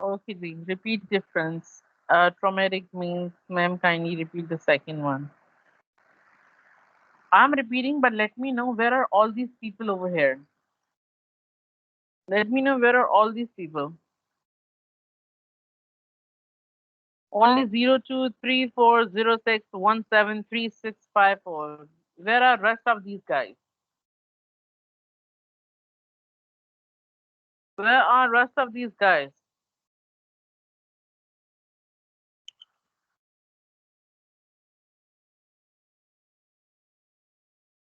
Okay, Ji, repeat difference. Traumatic means, ma'am, kindly repeat the second one. I'm repeating, but let me know where are all these people over here. Let me know where are all these people. Only 023406173654. Where are rest of these guys? Where are rest of these guys?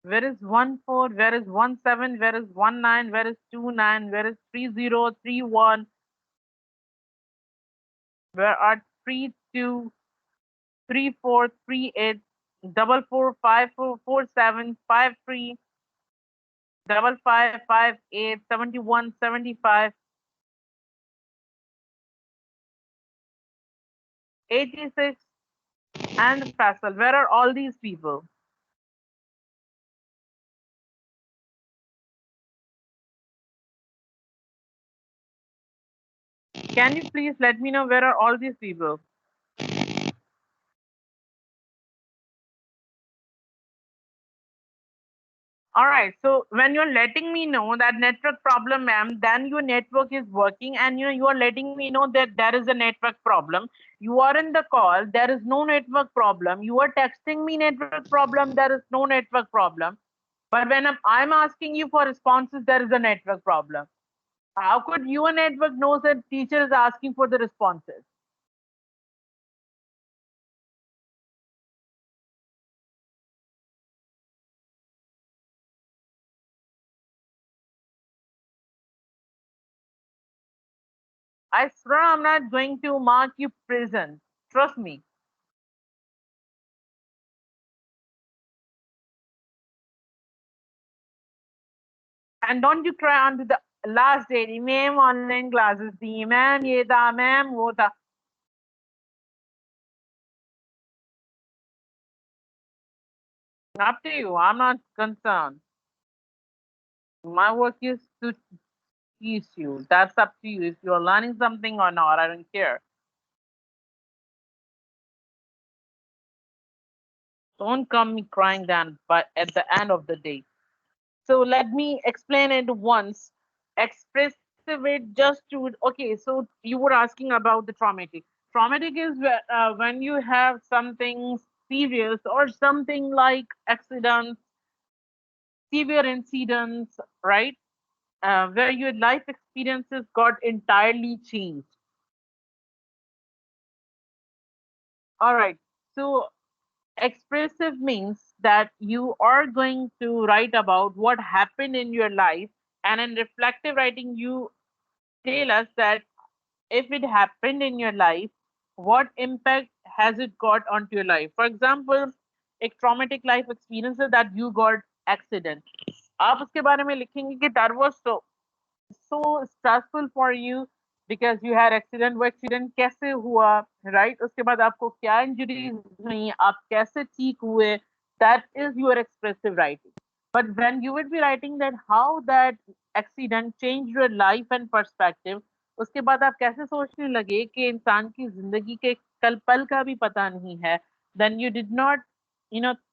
Where is 1 4? Where is 1 7? Where is 1 9? Where is 2 9? Where is 3031? Where are 323438? 44544753 5558 7175 86 and Faisal. Where are all these people? Can you please let me know where are all these people? All right. So when you're letting me know that network problem, ma'am, then your network is working, and you are letting me know that there is a network problem. You are in the call. There is no network problem. You are texting me network problem. There is no network problem. But when I'm asking you for responses, there is a network problem. How could your network know that teacher is asking for the responses? I swear I'm not going to mark you prison. Trust me. And don't you cry onto the last day. Ma'am, online classes thi. Ma'am, ye tha. Ma'am, wo tha. Up to you. I'm not concerned. My work is to teach you. That's up to you. If you're learning something or not, I don't care. Don't come me crying then, but at the end of the day. So let me explain it once. Expressive it just to okay. So you were asking about the traumatic. Traumatic is when you have something serious or something like accidents, severe incidents, right? Where your life experiences got entirely changed. All right. So expressive means that you are going to write about what happened in your life, and in reflective writing, you tell us that if it happened in your life, what impact has it got onto your life? For example, a traumatic life experience is that you got accident. आप उसके बारे में लिखेंगे कि that was so stressful for you because you had accident. वो accident कैसे हुआ, right? उसके बाद आपको क्या injuries हुई, आप कैसे ठीक हुए? That is your expressive writing. But when you would be writing that how that accident changed your life and perspective, उसके बाद आप कैसे सोचने लगे कि इंसान की जिंदगी के कल पल का भी पता नहीं है, then you did not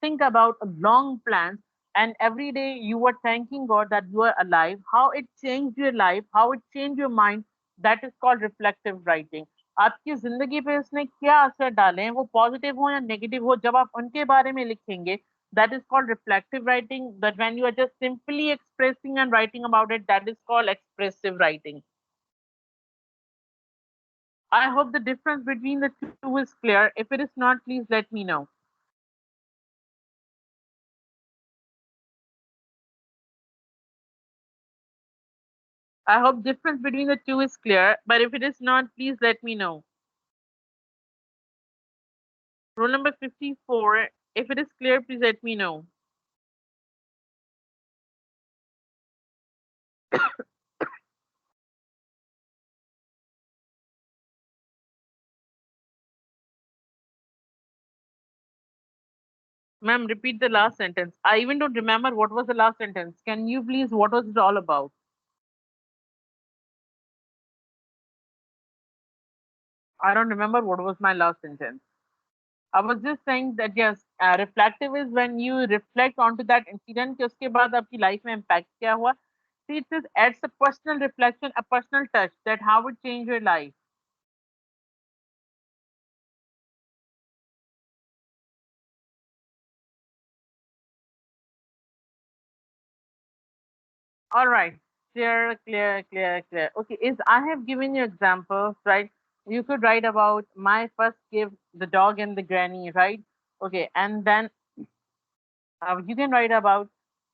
think about long plans, and every day you were thanking God that you are alive, how it changed your life, how it changed your mind. That is called reflective writing. आपकी जिंदगी पे उसने क्या असर डाले हैं, वो positive हो या नेगेटिव हो, जब आप उनके बारे में लिखेंगे, that is called reflective writing. But when you are just simply expressing and writing about it, that is called expressive writing. I hope the difference between the two is clear. If it is not, please let me know. I hope difference between the two is clear, but if it is not, please let me know. Rule number 54. If it is clear, please let me know. Ma'am, repeat the last sentence. I even don't remember what was the last sentence. Can you please, what was it all about? I don't remember what was my last sentence. I was just saying that yes, reflective is when you reflect onto that incident कि उसके बाद आपकी life में impact क्या हुआ. See, it just adds a personal reflection, a personal touch that how it changed your life. All right. Clear, clear, clear, clear. Okay, is I have given you examples, right? You could write about my first gift, the dog and the granny, right? Okay, and then you can write about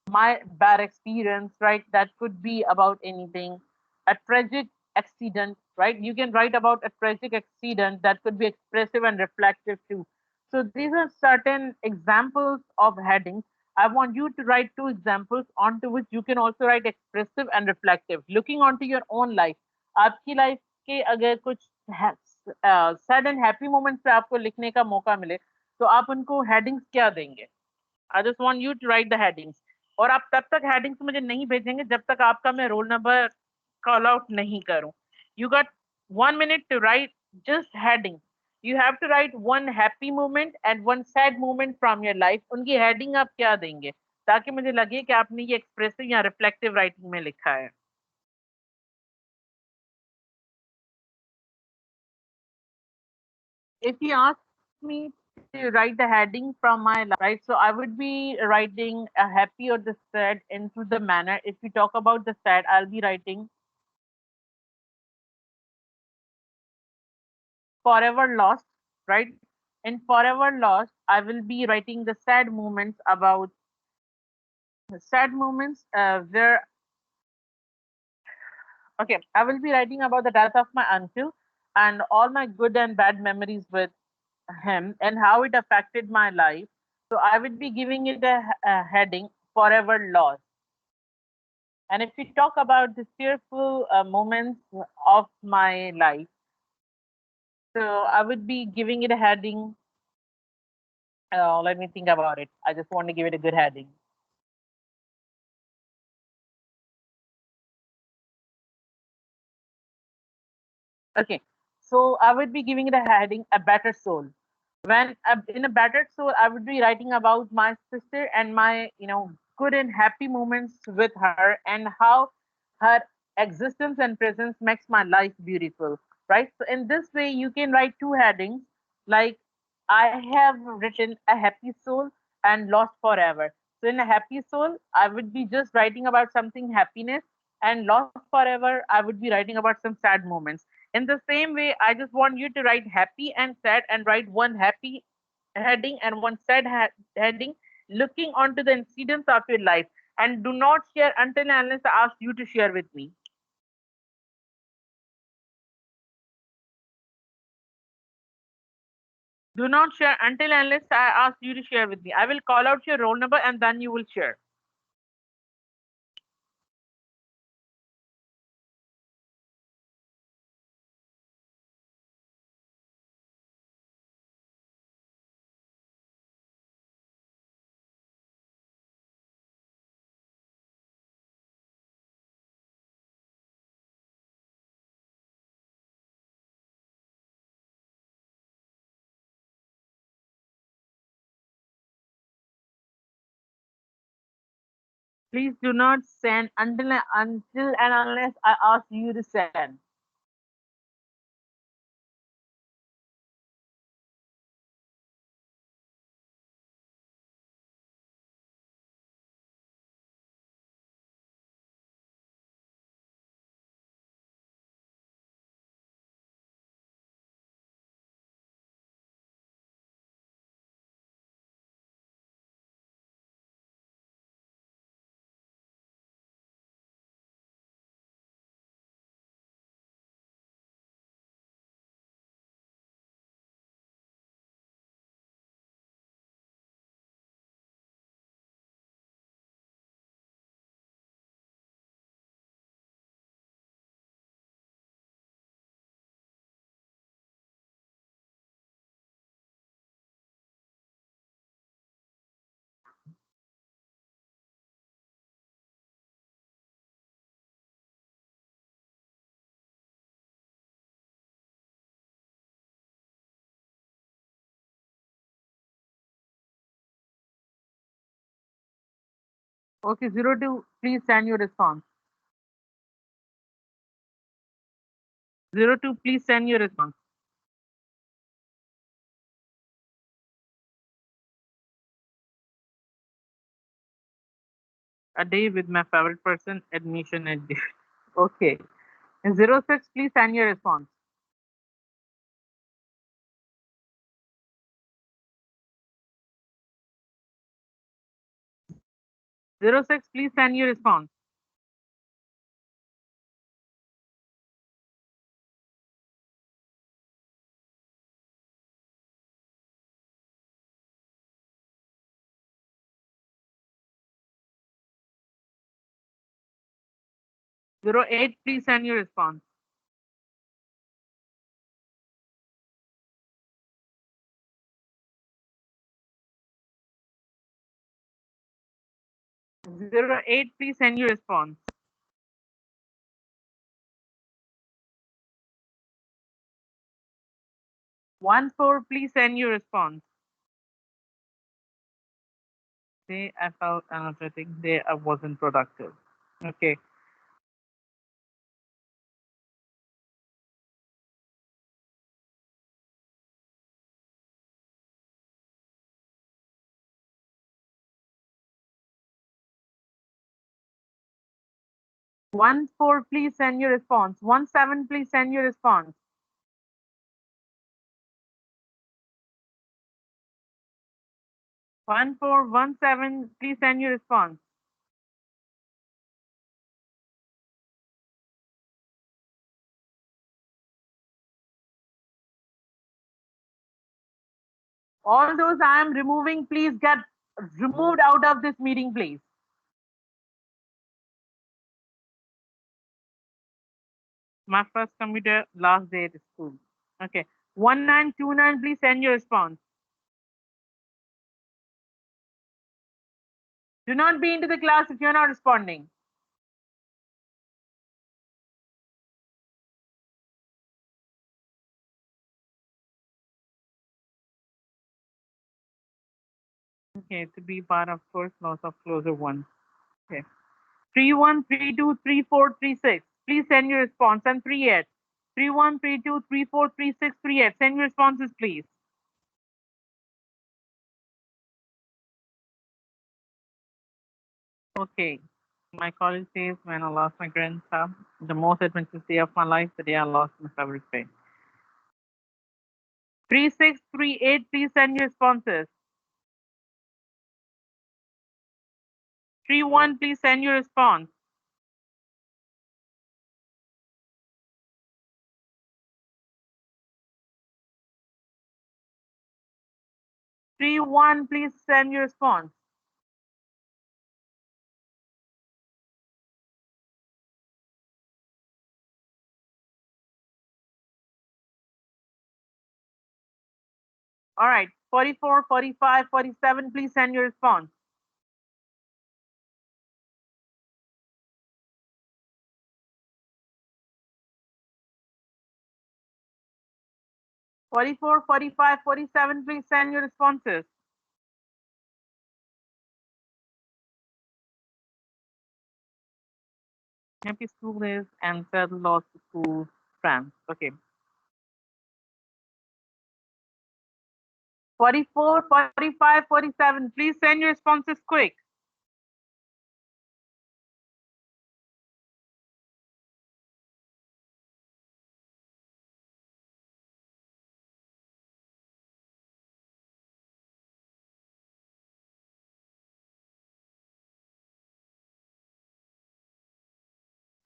my bad experience, right? That could be about anything. A tragic accident, right? You can write about a tragic accident that could be expressive and reflective too. So these are certain examples of headings. I want you to write two examples onto which you can also write expressive and reflective, looking onto your own life. आपकी life के अगर कुछ sad and happy moments पे आपको लिखने का मौका मिले, तो आप उनको हेडिंग्स क्या देंगे? I just want you to write the headings, और आप तब तक हेडिंग्स मुझे नहीं भेजेंगे जब तक आपका मैं रोल नंबर कॉल आउट नहीं करूं. You got 1 minute to write just heading. You have to write one happy moment and one sad moment from your life. उनकी हेडिंग आप क्या देंगे? ताकि मुझे लगे कि आपने ये एक्सप्रेसिव या रिफ्लेक्टिव राइटिंग में लिखा है. If you ask me to write the heading from my life, right, so I would be writing a happy or the sad into the manner. If we talk about the sad, I'll be writing forever lost, right? In forever lost, I will be writing the sad moments about sad moments where okay, I will be writing about the death of my uncle and all my good and bad memories with him and how it affected my life. So I would be giving it a heading forever lost. And if we talk about the fearful moments of my life, so I would be giving it a heading. Let me think about it. I just want to give it a good heading. Okay, so I would be giving it a heading, a better soul. When in a battered soul, I would be writing about my sister and my, good and happy moments with her and how her existence and presence makes my life beautiful, right? So in this way, you can write two headings like I have written a happy soul and lost forever. So in a happy soul, I would be just writing about something happiness, and lost forever, I would be writing about some sad moments. In the same way, I just want you to write happy and sad and write one happy heading and one sad heading looking onto the incidents of your life. And do not share until and unless I ask you to share with me. Do not share until and unless I ask you to share with me. I will call out your roll number and then you will share. Please do not send until and unless I ask you to send. 02, please send your response. 02, please send your response. A day with my favorite person, admission at day. Okay. 06, please send your response. 06, please send your response. Zero 08, please send your response. 08, please send your response. 14, please send your response. Day I felt energetic. Day I wasn't productive. Okay. One four, please send your response. 1 7, please send your response. 1 4 1 7, please send your response. All those I am removing, please get removed out of this meeting, please. My first computer, last day at school. Okay. 1929, please send your response. Do not be into the class if you're not responding. Okay, to be part of first loss of closer one. Okay. 31323436. Please send your response and 38. 3132343638. Send your responses, please. Okay. My college days when I lost my grandchild, the most adventurous day of my life, the day I lost my favorite friend. 3638, please send your responses. 31, please send your response. 31, please send your response. All right. 44, 45, 47, please send your response. 44, 45, 47, please send your responses. Happy school days and sad loss to school friends. Okay. 44, 45, 47, please send your responses quick.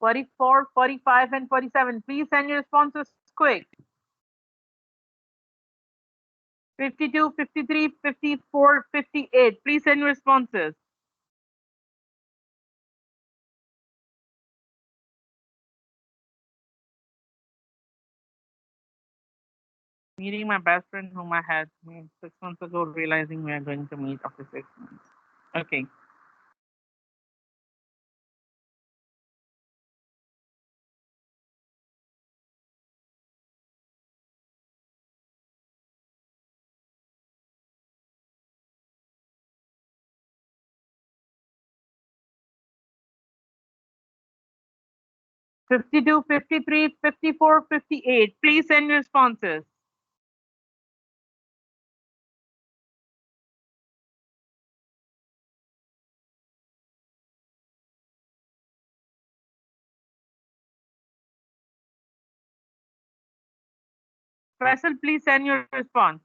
44, 45, and 47, please send your responses quick. 52, 53, 54, 58, please send your responses. Meeting my best friend whom I had 6 months ago, realizing we are going to meet after 6 months. Okay. 52, 53, 54, 58, please send your responses. 12, please send your response.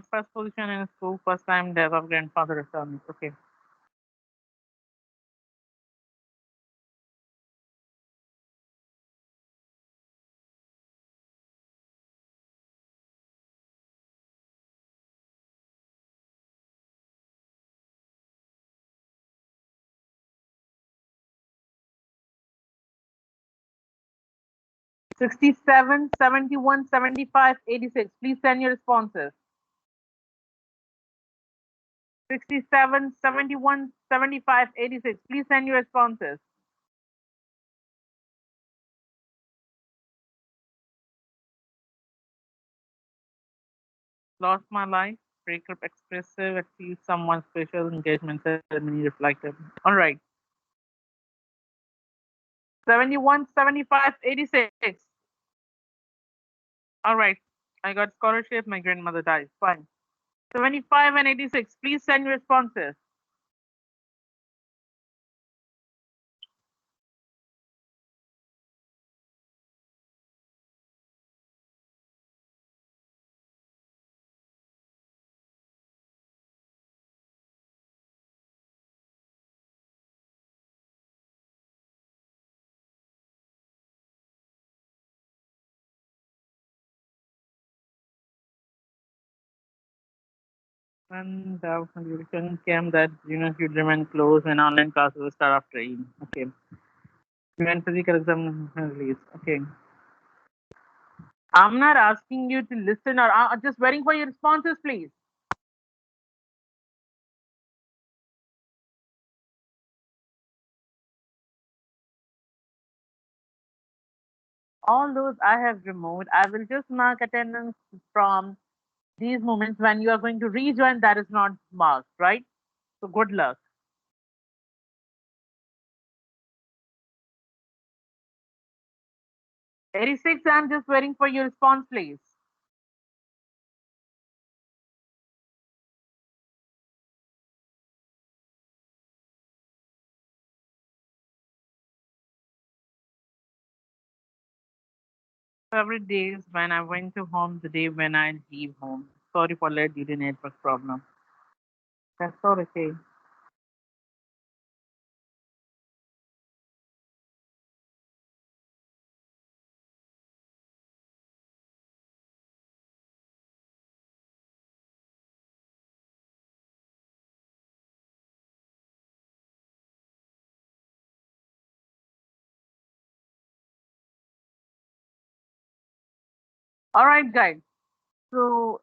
First position in school, first time death of grandfather returns. Okay. 67, 71, 75, 86, please send your responses. 67, 71, 75, 86, please send your responses. Lost my life. Breakup expressive. Achieve someone special. Engagement ceremony reflective. All right. 71, 75, 86. All right. I got scholarship. My grandmother died. Fine. 75 and 86. Please send your responses. And when the return came that should remain closed and online classes will start after Eid. Okay. When physical exam release. Okay. I'm not asking you to listen or I'm just waiting for your responses, please. All those I have removed. I will just mark attendance from these moments when you are going to rejoin that is not marked, right? So good luck. 86, I'm just waiting for your response, please. Favorite days when I went to home, the day when I leave home. Sorry for late due to network problem. That's all okay. All right, guys. So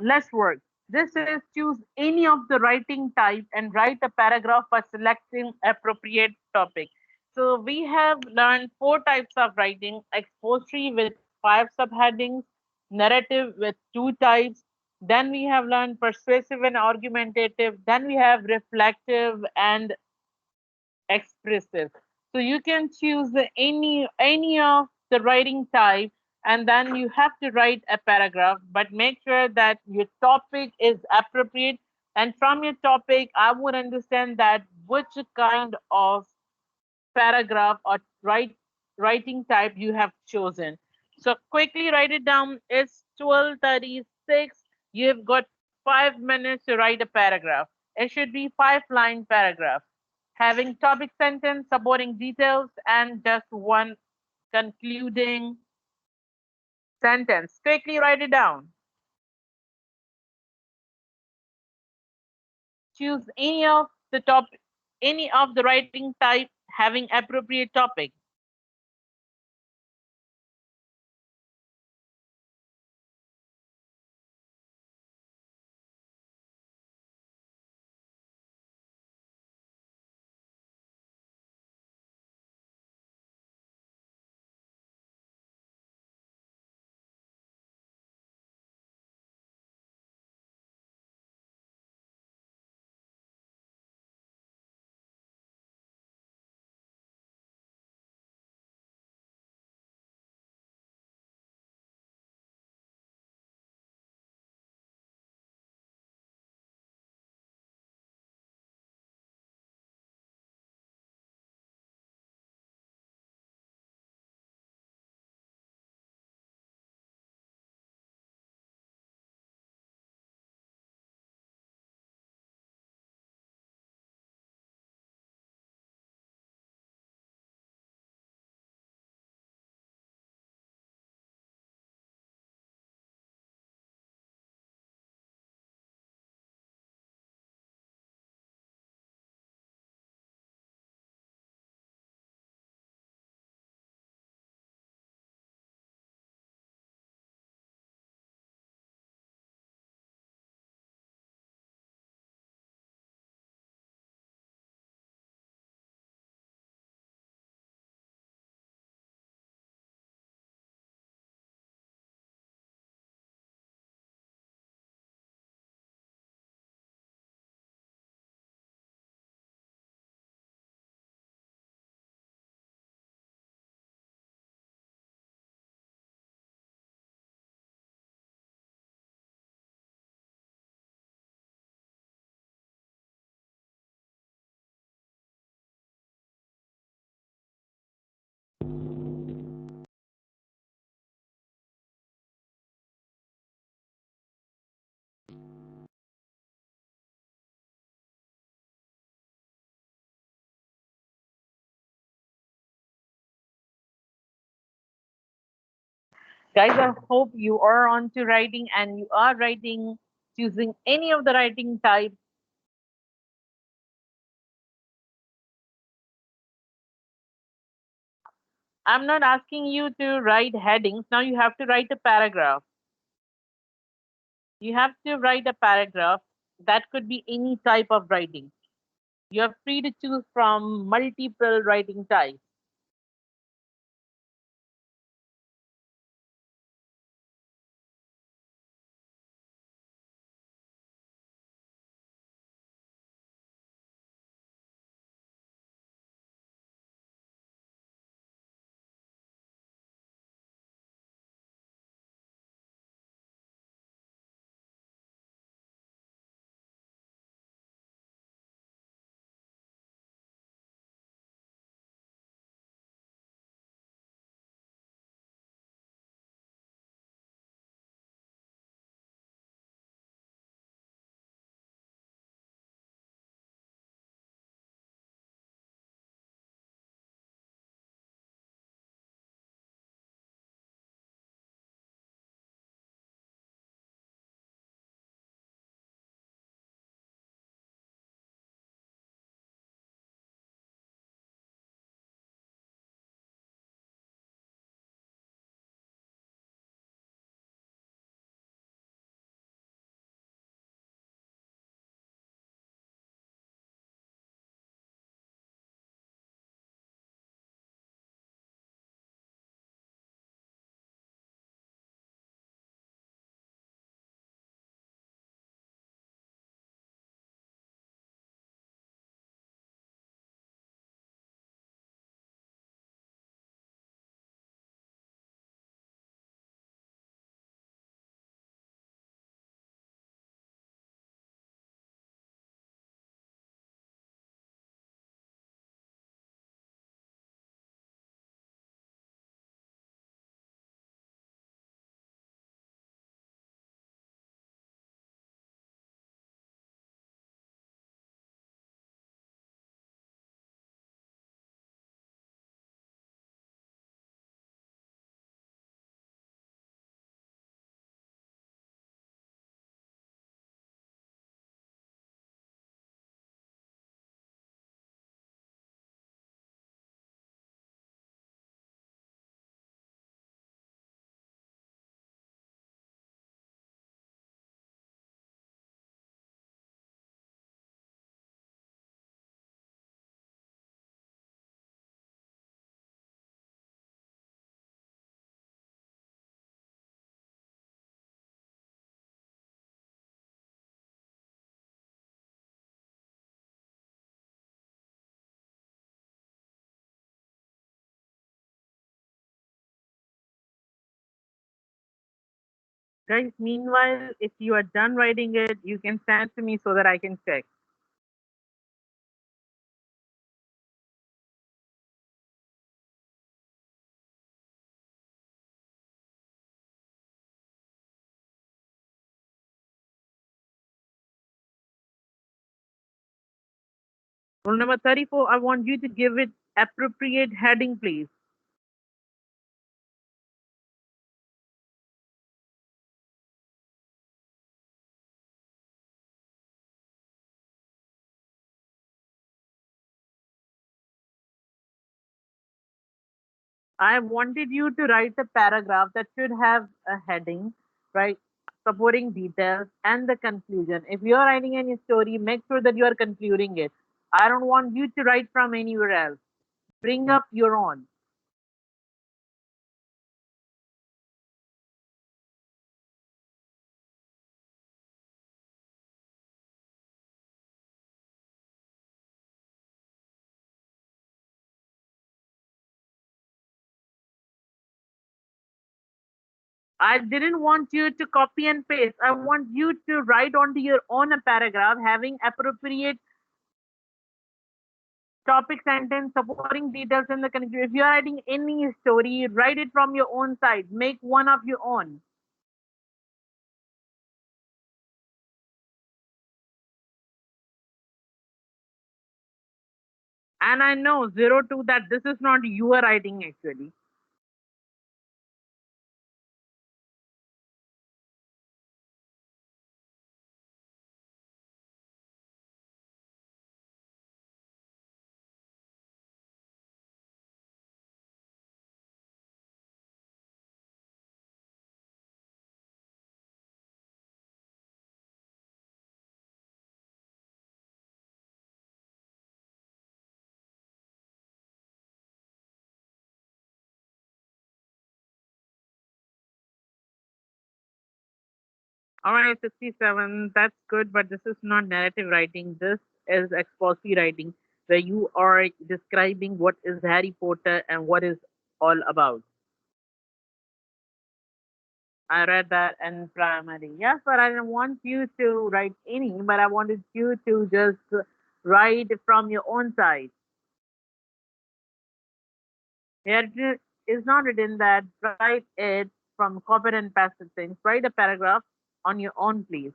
let's work. This is choose any of the writing type and write a paragraph by selecting appropriate topic. So we have learned four types of writing: expository with five subheadings, narrative with two types. Then we have learned persuasive and argumentative. Then we have reflective and expressive. So you can choose any of the writing type, and then you have to write a paragraph, but make sure that your topic is appropriate. And from your topic, I would understand that which kind of paragraph or writing type you have chosen. So quickly write it down. It's 12:36. You've got 5 minutes to write a paragraph. It should be five-line paragraph, having topic sentence, supporting details, and just one concluding sentence. Quickly write it down. Choose any of the writing type having appropriate topic. Guys, I hope you are on to writing and you are writing, choosing any of the writing type. I'm not asking you to write headings. Now you have to write a paragraph. You have to write a paragraph. That could be any type of writing. You are free to choose from multiple writing types. Guys, meanwhile, if you are done writing it, you can send it to me so that I can check. Rule number 34, I want you to give it appropriate heading, please. I wanted you to write a paragraph that should have a heading, right? Supporting details and the conclusion. If you're writing any story, make sure that you are concluding it. I don't want you to write from anywhere else. Bring up your own. I didn't want you to copy and paste. I want you to write onto your own a paragraph having appropriate topic, sentence, supporting details, and the connection. If you're writing any story, write it from your own side. Make one of your own. And I know 02 that this is not your writing actually. All right, 67. That's good, but this is not narrative writing. This is expository writing, where you are describing what is Harry Potter and what is all about. I read that in primary. Yes, but I didn't want you to write any, but I wanted you to just write from your own side. Here it is not written that write it from copy and paste things. Write a paragraph on your own, please.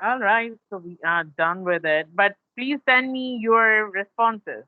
All right, so we are done with it. But please send me your responses.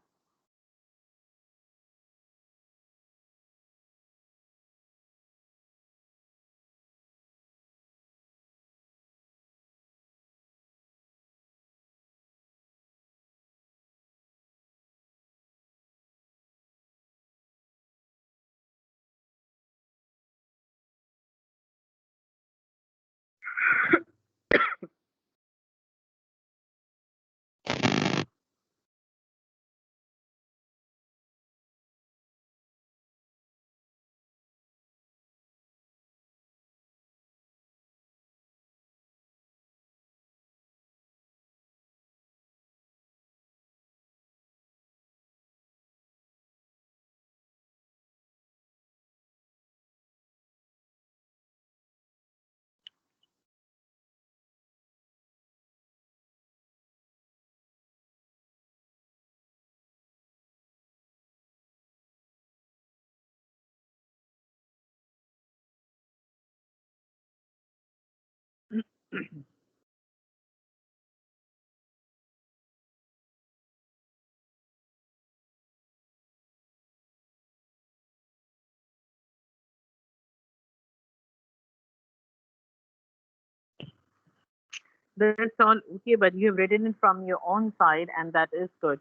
That's all okay, but you have written it from your own side, and that is good.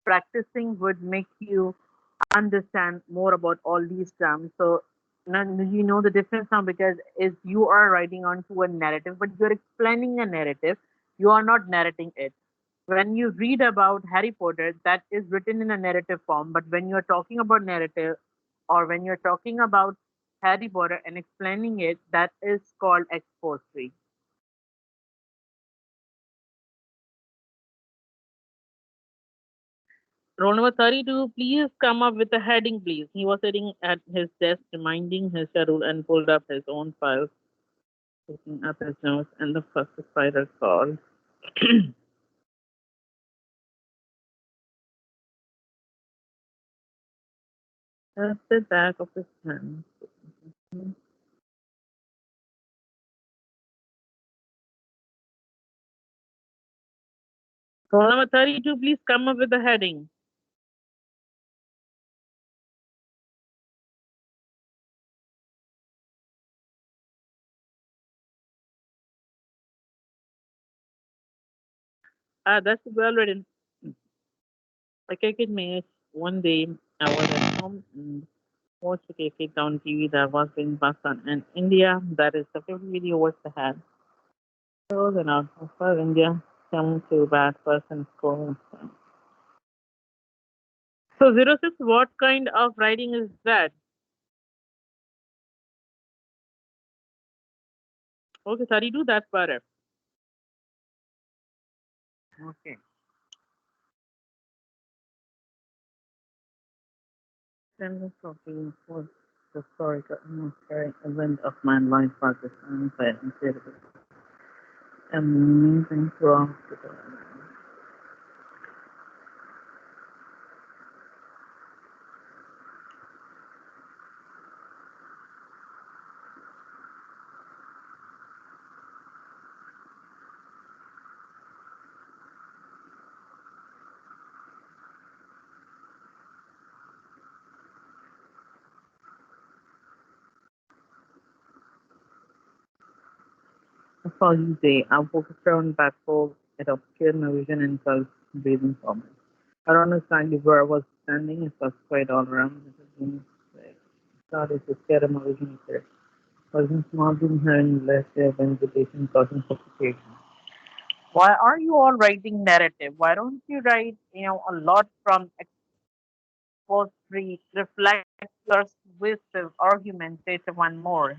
Practicing would make you understand more about all these terms. So now you know the difference now because is you are writing onto a narrative, but you're explaining a narrative. You are not narrating it. When you read about Harry Potter, that is written in a narrative form. But when you're talking about narrative, or when you're talking about Harry Potter and explaining it, that is called expository. Roll number 32, please come up with a heading, please. He was sitting at his desk, reminding his schedule, and pulled up his own files, picking up his notes, and the first spider called. At the back of his hand. Roll number 32, please come up with a heading. Ah, that's well written. A cricket match. One day, I was at home and watched a cricket on TV that was being passed on in India. That is the favorite video was the had. So then out for India, come to bad person score. So 06, what kind of writing is that? Okay, 32, that's better. Okay. Then the talking for historical event of my life, Pakistan, by incredible, amazing throughout the world. For you day, I focused on backfold, it obscured my vision and felt breathing for me. I don't understand where I was standing, it was quite all around. It was being like, started to scare my vision there. Wasn't small being having less of vegetation causing suffocation. Why are you all writing narrative? Why don't you write, a lot from expository, reflective, persuasive, argumentative, one more?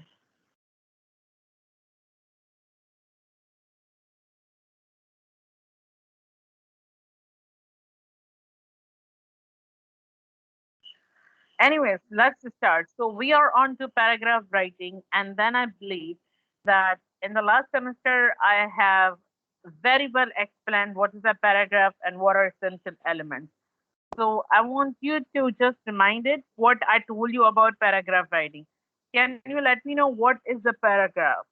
Anyways, let's start. So we are on to paragraph writing, and then I believe that in the last semester I have very well explained what is a paragraph and what are essential elements. So I want you to just remind it what I told you about paragraph writing. Can you let me know what is the paragraph?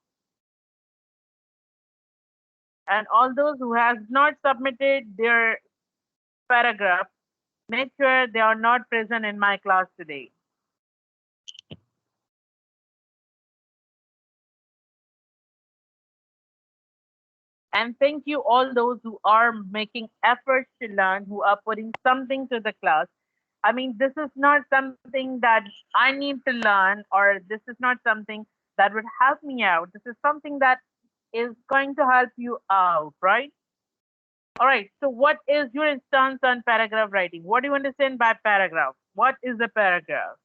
And all those who have not submitted their paragraph, make sure they are not present in my class today. And thank you all those who are making efforts to learn, who are putting something to the class. I mean, this is not something that I need to learn, or this is not something that would help me out. This is something that is going to help you out, right? All right. So, what is your stance on paragraph writing? What do you understand by paragraph? What is a paragraph?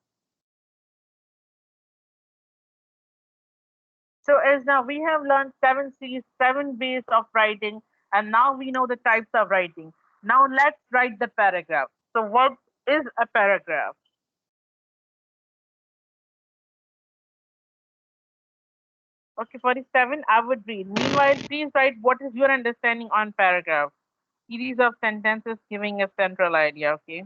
So, as now we have learned seven C's, seven ways of writing, and now we know the types of writing. Now, let's write the paragraph. So, what is a paragraph? Okay, 47, I would read. Meanwhile, please write what is your understanding on paragraph. Series of sentences giving a central idea, okay?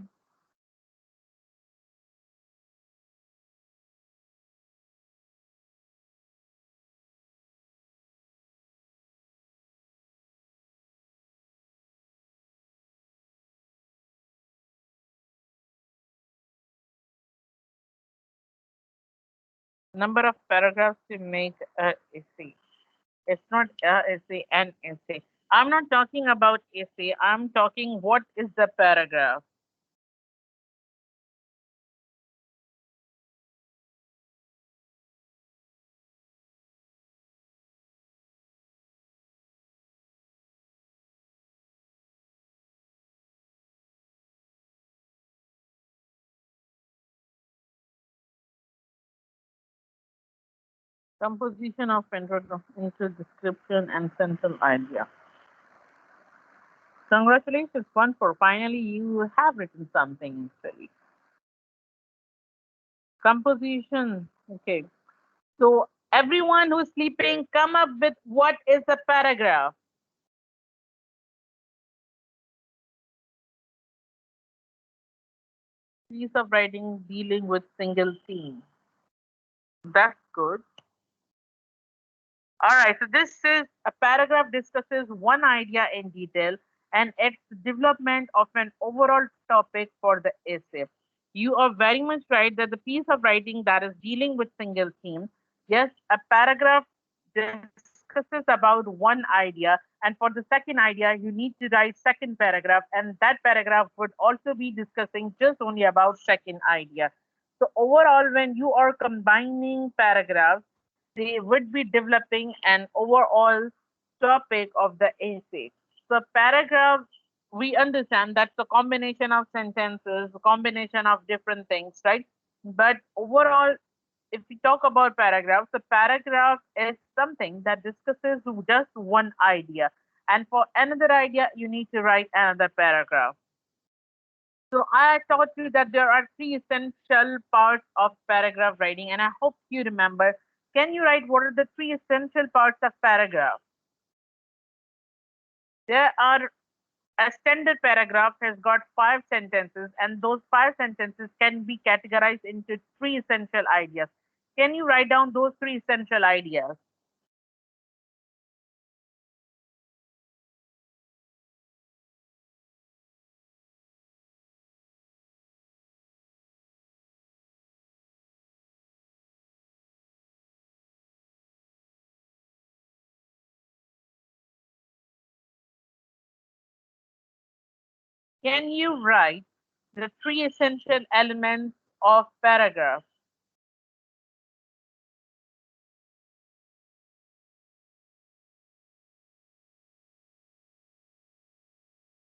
Number of paragraphs to make a essay. It's not a essay, an essay. I'm not talking about essay. I'm talking what is the paragraph. Composition of intro description and central idea. Congratulations, one for finally you have written something actually. Composition. Okay. So everyone who's sleeping, come up with what is a paragraph. Piece of writing dealing with single theme. That's good. All right, so this is a paragraph discusses one idea in detail and its development of an overall topic for the essay. You are very much right that the piece of writing that is dealing with single theme, yes, a paragraph discusses about one idea, and for the second idea, you need to write second paragraph, and that paragraph would also be discussing just only about second idea. So overall, when you are combining paragraphs, they would be developing an overall topic of the essay. So, paragraph, we understand that's a combination of sentences, a combination of different things, right? But overall, if we talk about paragraphs, the paragraph is something that discusses just one idea. And for another idea, you need to write another paragraph. So I taught you that there are three essential parts of paragraph writing, and I hope you remember. Can you write what are the three essential parts of paragraph? There are a standard paragraph has got 5 sentences, and those 5 sentences can be categorized into three essential ideas. Can you write down those three essential ideas? Can you write the three essential elements of paragraph?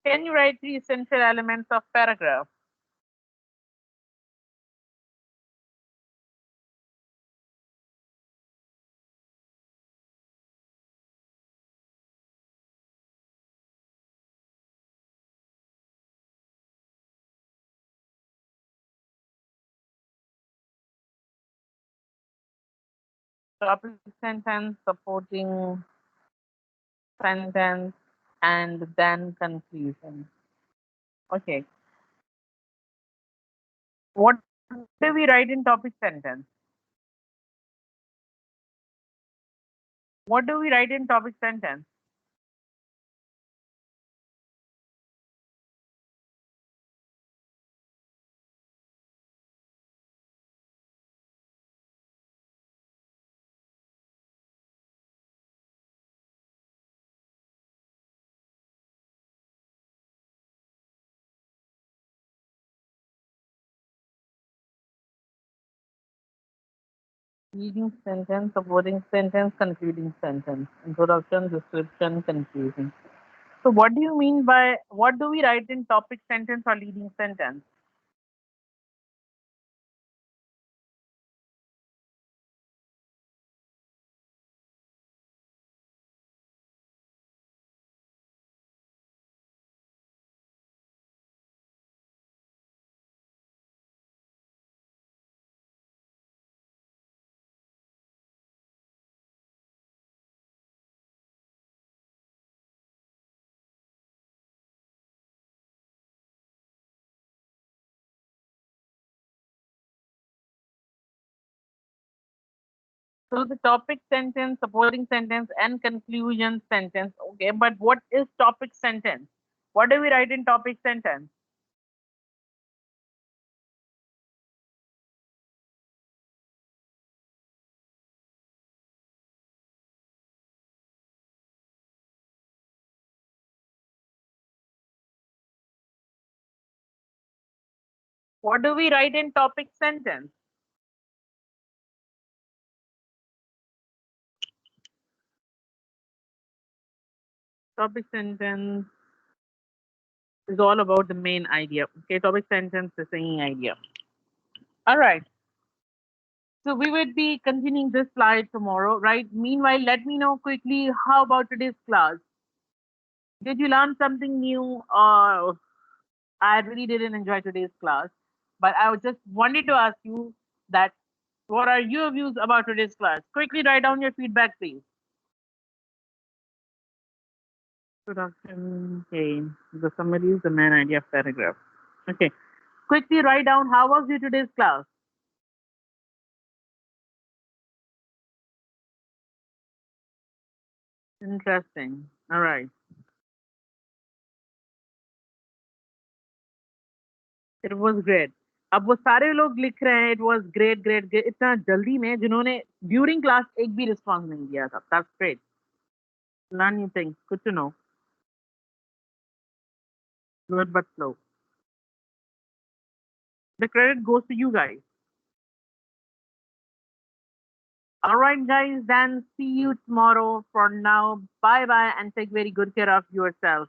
Can you write three essential elements of paragraph? Topic sentence, supporting sentence, and then conclusion. Okay. What do we write in topic sentence? What do we write in topic sentence? Leading sentence, supporting sentence, concluding sentence. Introduction, description, conclusion. So what do you mean by what do we write in topic sentence or leading sentence? So the topic sentence, supporting sentence, and conclusion sentence. Okay, but what is topic sentence? What do we write in topic sentence? What do we write in topic sentence? Topic sentence is all about the main idea. Okay, topic sentence is any idea. All right. So we would be continuing this slide tomorrow, right? Meanwhile, let me know quickly how about today's class? Did you learn something new? I really didn't enjoy today's class, but I just wanted to ask you that what are your views about today's class? Quickly write down your feedback, please. Introduction, okay. The summary is the main idea of paragraph. Okay. Quickly write down how was your today's class? Interesting. All right. It was great. अब वो सारे लोग लिख रहे हैं it was great great great इतना जल्दी में जिन्होंने during class एक भी response नहीं दिया था. That's great. Learn new things. Good to know. Good but slow. The credit goes to you guys. All right, guys. Then see you tomorrow. For now, bye bye and take very good care of yourself.